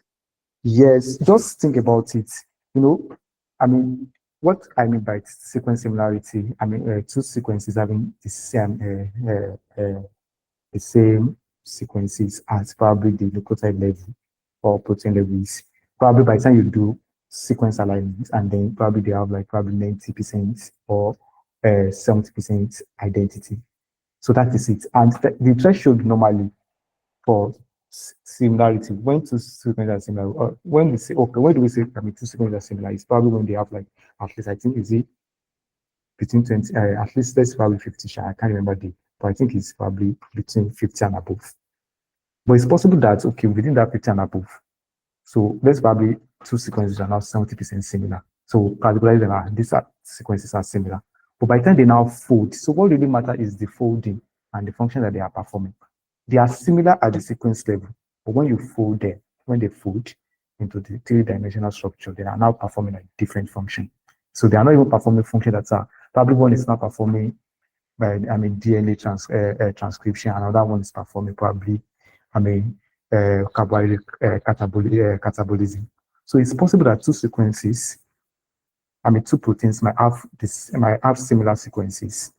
Yes, just think about it. You know, I mean, what I mean by sequence similarity, I mean two sequences having the same sequences as probably the nucleotide level or protein levels. Probably by the time you do sequence alignment, and then probably they have like probably 90% or 70% identity. So that is it. And the threshold normally for similarity, when two sequences are similar, or when we say, okay, when do we say, I mean, two sequences are similar? It's probably when they have like, at least I think, is it between 20, at least that's probably 50, I can't remember the, but I think it's probably between 50 and above. But it's possible that, okay, within that 50 and above, so let's probably two sequences are now 70% similar. So categorize them, these sequences are similar. But by the time they now fold, so what really matters is the folding and the function that they are performing. They are similar at the sequence level, but when you fold them, when they fold into the three-dimensional structure, they are now performing a different function. So they are not even performing function that are, probably one is not performing by, I mean, DNA transcription, another one is performing probably, I mean, carbohydrate catabolism. So it's possible that two sequences, I mean, two proteins might have similar sequences.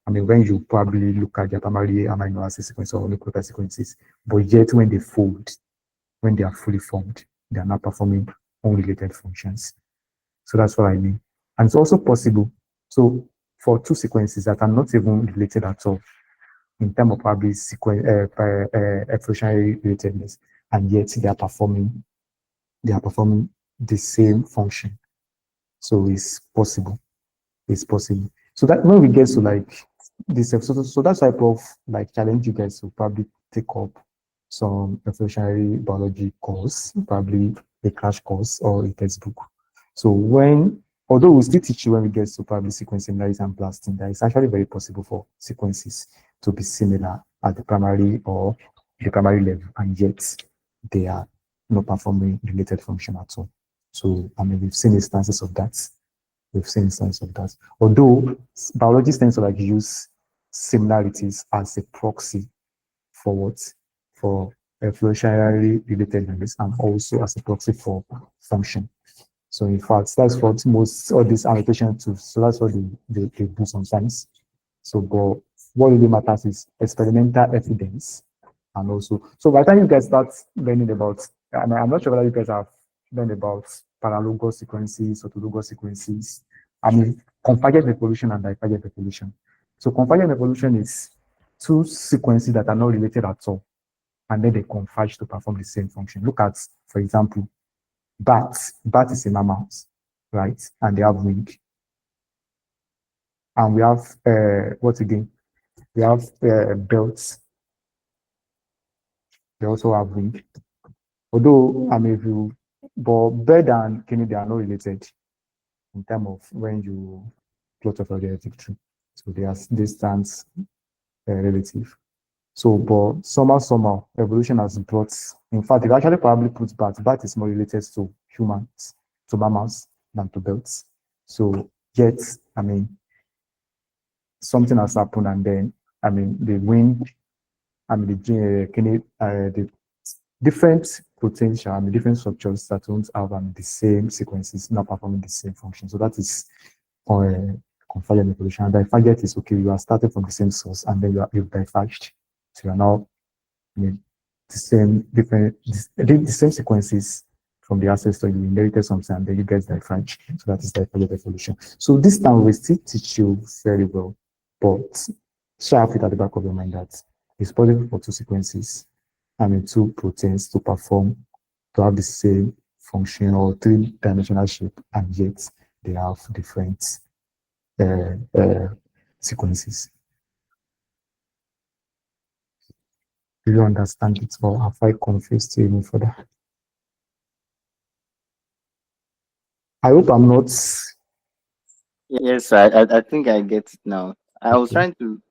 I mean, when you probably look at their primary amino acid sequence or nucleotide sequences, but yet when they fold, when they are fully formed, they are not performing unrelated functions. So that's what I mean. And it's also possible, so for two sequences that are not even related at all, in terms of probably sequence evolutionary relatedness, and yet they are performing the same function. So it's possible. It's possible. So that when we get to like this episode, so that's why Prof like challenge you guys to probably take up some evolutionary biology course, probably a crash course or a textbook. So although we still teach you when we get to probably sequence similarities and blasting, that it's actually very possible for sequences to be similar at the primary or the primary level, and yet they are not performing related function at all. So I mean, we've seen instances of that. Although biologists tend to like use similarities as a proxy for what? For evolutionarily related units and also as a proxy for function. So in fact, that's what most of these annotation tools, so that's what they do sometimes. So, but what really matters is experimental evidence. And also, so by the time you guys start learning about, I'm not sure whether you guys have learned about paralogous sequences, autologous sequences, convergent evolution and divergent evolution. So convergent evolution is two sequences that are not related at all, and then they converge to perform the same function. Look at, for example, bats. Bat is a mammal, right? And they have wing. And we have what again? We have belts. They also have wing. Although if you, but bird and kidney, they are not related in terms of when you plot of a genetic tree. So they are distance relative. So, but somehow evolution has brought, in fact, it actually probably puts bat. Bat is more related to humans, to mammals than to birds. So, yet, something has happened, and then, the wind, the different potential, different structures that don't have the same sequences, not performing the same function. So that is convergent evolution. And divergent is okay, you are starting from the same source, and then you've diverged. So you are now the same sequences from the ancestor, you inherited something, and then you get diverged. So that is divergent evolution. So this time we still teach you very well, but have it at the back of your mind that it's possible for two sequences, two proteins to have the same function or three-dimensional shape, and yet they have different sequences. Do you understand it, or have I confused you even further? I hope I'm not. Yes, I think I get it now. I was trying to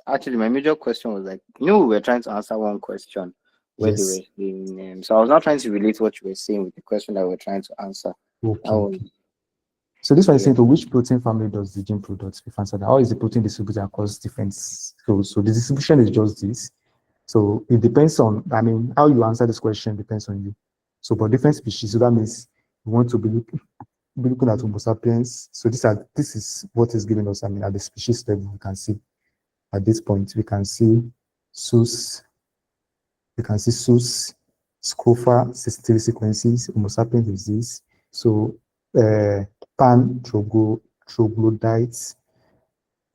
actually, my major question was like, we were trying to answer one question where they were saying, so I was not trying to relate what you were saying with the question that we're trying to answer. Okay. So this one is saying, to which protein family does the gene produce? If answer that, how is the protein distributed across different? So the distribution is just this. So it depends on, how you answer this question depends on you. So for different species, so that means you want to be looking at Homo sapiens. So this is what is giving us, at the species level, we can see at this point, we can see SUS, Scrofa, 63 sequences, Homo sapiens is this. So pan troglodytes,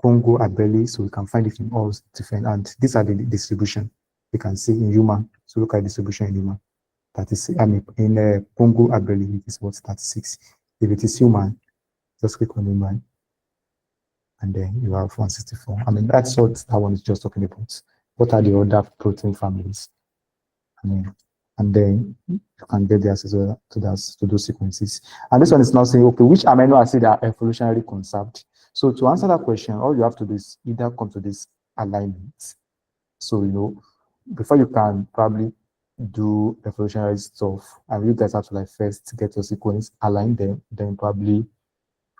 Congo abeli, so we can find it in all different, and these are the distribution we can see in human. So look at distribution in human. That is, in Congo abeli, it is what, 36. If it is human, just click on human, and then you have 164. That's what that one is just talking about. What are the other protein families? And then you can get the access to those sequences. And this one is now saying, okay, which amino acids are evolutionarily conserved? So to answer that question, all you have to do is either come to this alignment. So, before you can probably do evolutionary stuff, and you guys have to first get your sequence, align them, then probably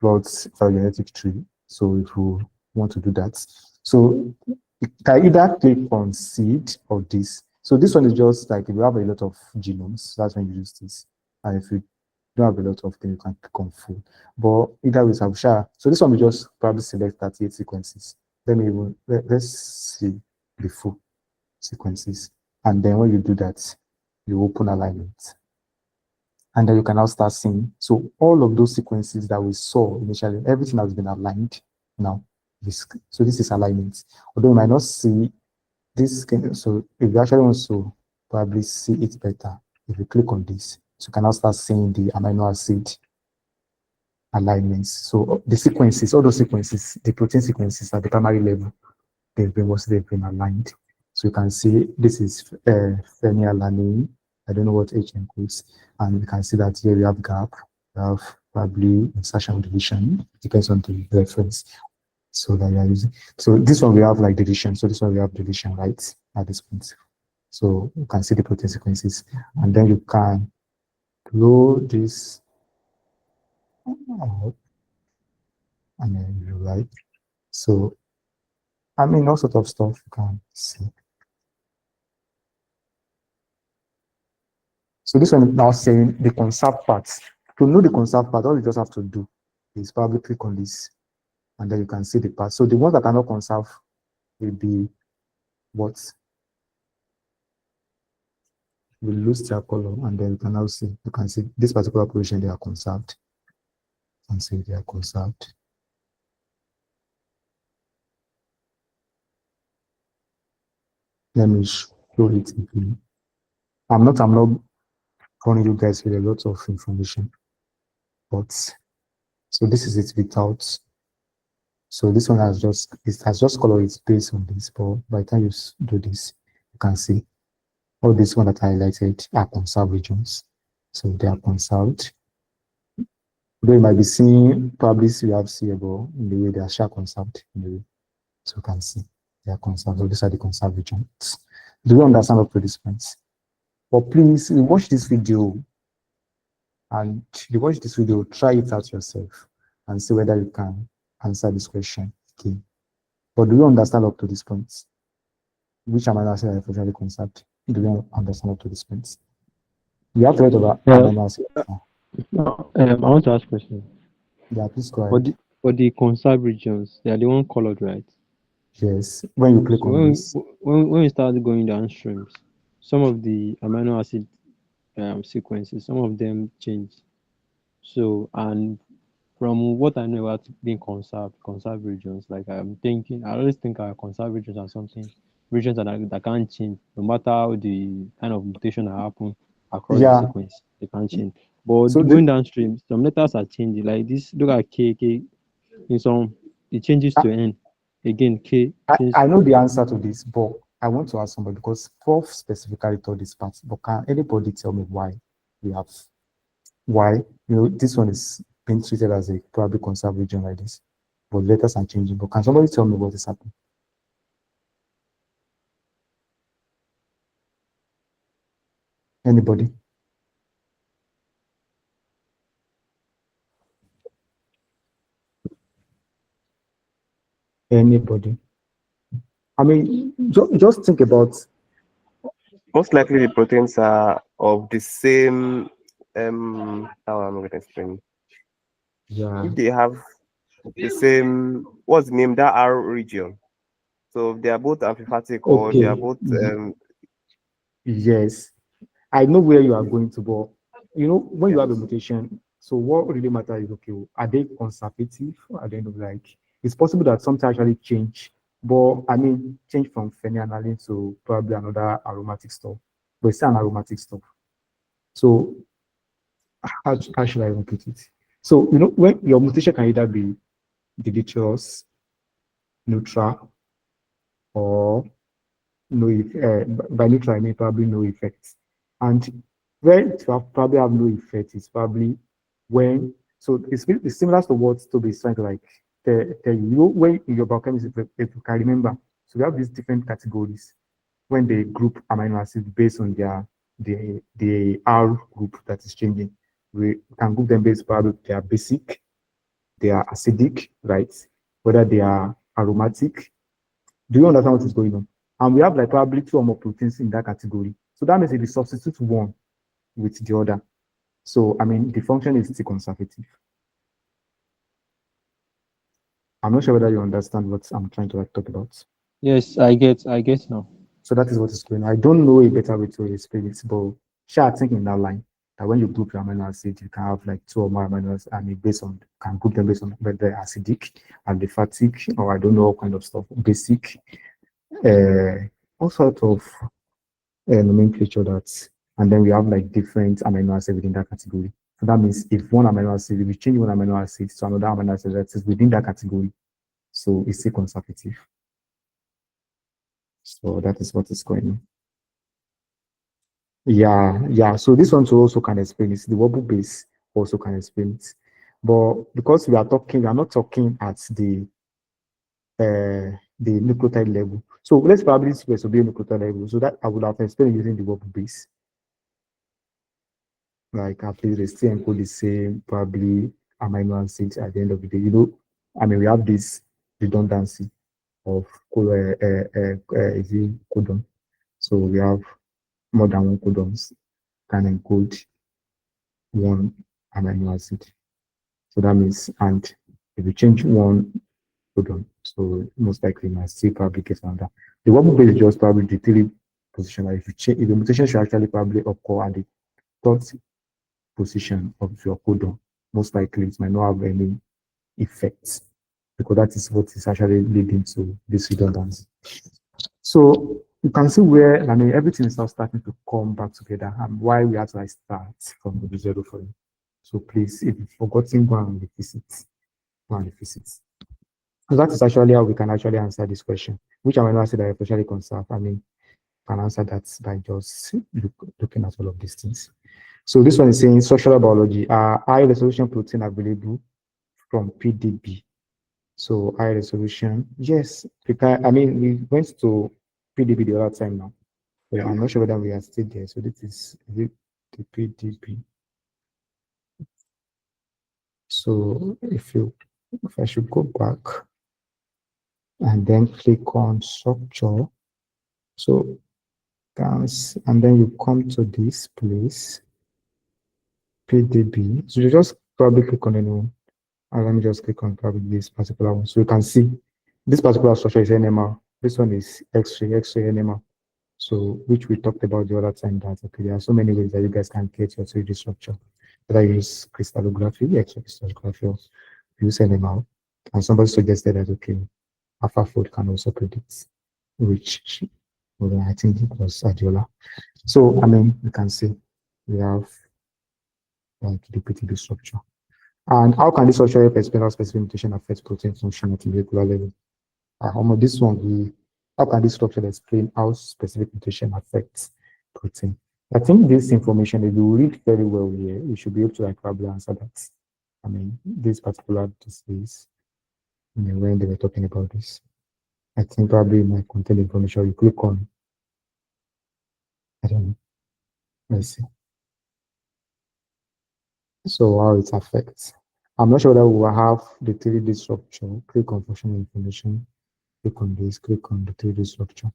plot for genetic tree. So if you want to do that, so you can either click on seed or this. So this one is just like if you have a lot of genomes, that's when you use this. And if you don't have a lot of things, you can click on full. But either way, so this one we just probably select 38 sequences. Let's see the full sequences. And then when you do that, you open alignment. And then you can now start seeing. So all of those sequences that we saw initially, everything has been aligned now. So this is alignment. Although you might not see this, so if you actually want to probably see it better, if you click on this, so you can now start seeing the amino acid alignments. So the sequences, all those sequences, the protein sequences at the primary level, they've been aligned. So you can see this is phenylalanine. I don't know what H includes. And you can see that here we have gap, we have probably insertion deletion, depends on the reference. So that you are using. So this one we have deletion. So this one we have deletion, right? At this point. So you can see the protein sequences. And then you can blow this out. And then you like. So, I mean, all sort of stuff you can see. So this one is now saying the conserved parts. To know the conserved part, all you just have to do is probably click on this, and then you can see the parts. So the ones that cannot conserve will be what will lose their color, and then you can now see, you can see this particular position, they are conserved. You can see they are conserved. Let me show it again. I'm not calling you guys with a lot of information, but so this is it without. So this one has just, it has just color it's based on this, but by the time you do this, you can see all these one that I highlighted are conserved regions. So they are conserved. Though you might be seeing probably you have seeable in the way they are share conserved in the way. So you can see they are conserved. So these are the conserved regions. Do you understand up to this point? But please watch this video, and you watch this video, try it out yourself and see whether you can answer this question. Okay. But do you understand up to this point? Which amino acids are unfortunately conserved? Do you understand up to this point? You have to write about amino acids. No, I want to ask a question. Yeah, please go ahead. For the conserved regions, they are the one colored, right? Yes. When you click So on this. when we start going downstreams, some of the amino acid sequences, some of them change. So, and from what I know about being conserved regions, like I'm thinking, I always think our conserved regions are something, regions that can't change, no matter how the kind of mutation that happen across the sequence, they can't change. But So going downstream, some letters are changing. Like this, look at K, in some, it changes to N. Again, K. I know the answer to this, but I want to ask somebody because Prof specifically told this part, but can anybody tell me why we have, why, you know, this one is being treated as a probably conserved region like this, but letters are changing. But can somebody tell me what is happening? Anybody? Anybody? I mean, just think about. Most likely the proteins are of the same how am I going to explain? Yeah. If they have the same, what's the name, that R region. So they are both amphipathic or they are both Yes. I know where you are going to, but you know, when you have a mutation, so what really matters is, okay, are they conservative at the end of, like, it's possible that something actually change, but I mean change from phenylalanine to probably another aromatic stuff, but it's still an aromatic stuff. So how should I even put it? So you know, when your mutation can either be deleterious, neutral, or no, by neutral I mean probably no effect. And when to probably have no effect is probably when, so it's similar to what Toby is trying to like tell you. You know, when in your biochemistry, if you can remember, so we have these different categories when they group amino acids based on the R group that is changing. We can group them based probably they are basic, they are acidic, right? Whether they are aromatic. Do you understand what is going on? And we have like probably two or more proteins in that category. So that means if you substitute one with the other, so I mean the function is still conservative. I'm not sure whether you understand what I'm trying to like talk about. Yes, I get now. So that is what is going on. I don't know a better way to explain it, but I think in that line that when you group your amino acid, you can have like two or more amino acids, and it based on, can group them based on whether they're acidic, aliphatic, or I don't know all kind of stuff, basic, all sort of nomenclature that, and then we have like different amino acids within that category. So that means if one amino acid, if we change one amino acid to another amino acid that is within that category, so it's still conservative. So that is what is going on. Yeah. So this one also can explain it. The wobble base also can explain it. But because we are not talking at the nucleotide level. So let's probably supposed to be a nucleotide level. So that I would have explained using the wobble base. Like at least they still encode the same probably amino acids at the end of the day. You know, I mean we have this redundancy of is it codon. So we have more than one codons can encode one amino acid. So that means, and if you change one codon, so most likely my still probably get another. The wobble base is just probably the three position. Like if you change, if the mutation should actually probably occur at the third position of your codon, most likely it might not have any effects because that is what is actually leading to this redundancy. So you can see where, I mean, everything is now starting to come back together and why we have to start from the zero for you. So please, if you've forgotten, go and revisit. Go and revisit. So that is actually how we can actually answer this question, which I might not say that especially concerned. I mean, can answer that by just looking at all of these things. So this one is saying structural biology. Are high resolution protein available from PDB? So high resolution, yes. I mean, we went to PDB the other time now. But I'm not sure whether we are still there. So this is the PDB. So if I should go back and then click on structure. So and then you come to this place, PDB. So you just probably click on anyone. And let me just click on probably this particular one. So you can see this particular structure is NMR. This one is X-ray NMR. So which we talked about the other time that okay, there are so many ways that you guys can get your 3D structure. Whether you use crystallography, X-ray crystallography, or use NMR. And somebody suggested that okay, AlphaFold can also predict which well, I think it was Adiola. So I mean you can see we have like the PTB structure. And how can this structure help explain how specific mutation affects protein function at a molecular level? This one, how can this structure explain how specific mutation affects protein? I think this information, if you read very well here, you should be able to like probably answer that. I mean, this particular disease, when they were talking about this, I think probably my content information, you click on, I don't know, let's see. So how it affects. I'm not sure that we will have the 3D structure. Click on functional information. Click on this. Click on the 3D structure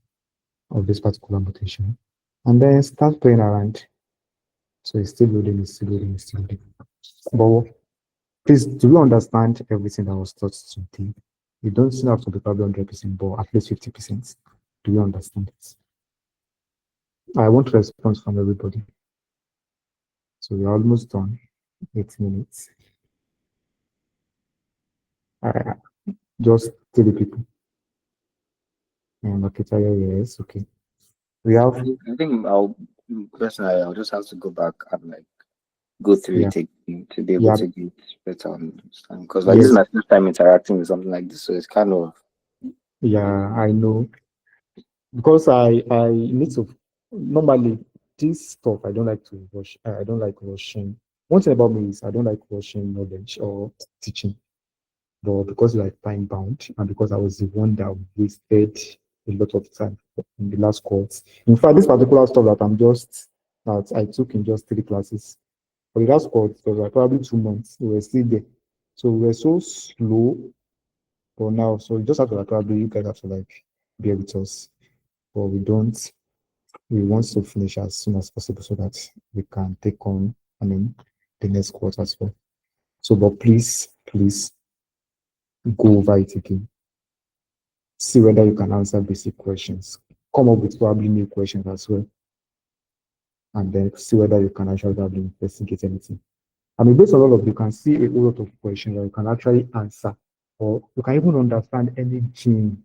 of this particular mutation, and then start playing around. So it's still loading. It's still loading. It's still loading. But please, do you understand everything that was taught today? You don't have to be probably 100%, but at least 50%. Do you understand it? I want response from everybody. So we're almost done. 8 minutes. Just 3 people. And okay, yes, okay. We have. I think personally, I'll just have to go back and like go through it again to be able to get better understanding. Because like this is my first time interacting with something like this, so it's kind of. Yeah, I know. Because I need to normally this stuff I don't like to rush. I don't like rushing. One thing about me is I don't like rushing knowledge or teaching. But because like time bound and because I was the one that wasted a lot of time in the last course. In fact, this particular stuff that I took in just 3 classes. For the last course, it was like probably 2 months. We were still there. So we were so slow for now. So you just have to like probably you guys have to like bear with us. But we want to finish as soon as possible so that we can take on, the next quarter as well. So, but please go over it again. See whether you can answer basic questions. Come up with probably new questions as well. And then see whether you can actually investigate anything. Based on all of you can see a whole lot of questions that you can actually answer, or you can even understand any gene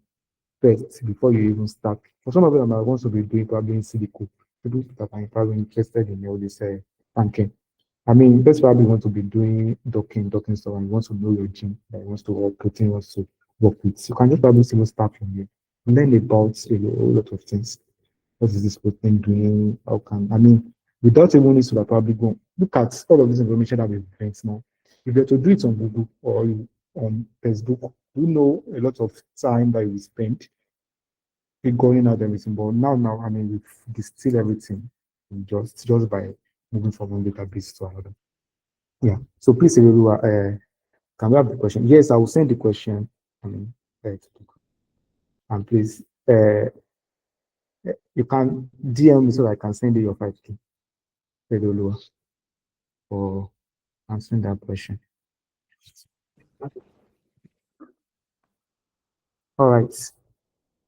first before you even start. For some of them, I want to be doing probably in silico. People that are probably interested in all this banking. That's probably want to be doing docking stuff and you want to know your gene that wants to work, protein wants to work with. You can just probably still start from here. And then about a whole lot of things. What is this protein doing? How can without even need to probably go look at all of this information that we've learned now. If you're to do it on Google or on Facebook, you know a lot of time that you spend figuring out everything. But now, we've distilled everything just by moving from one database to another. Yeah. So please, can we have the question? Yes, I will send the question. And please, you can DM me so I can send you your 5K for answering that question. All right.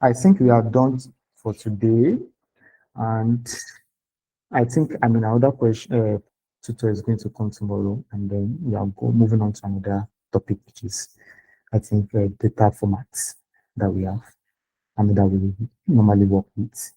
I think we are done for today. And I think another question tutor is going to come tomorrow, and then we are moving on to another topic, which is I think data formats that we have and that we normally work with.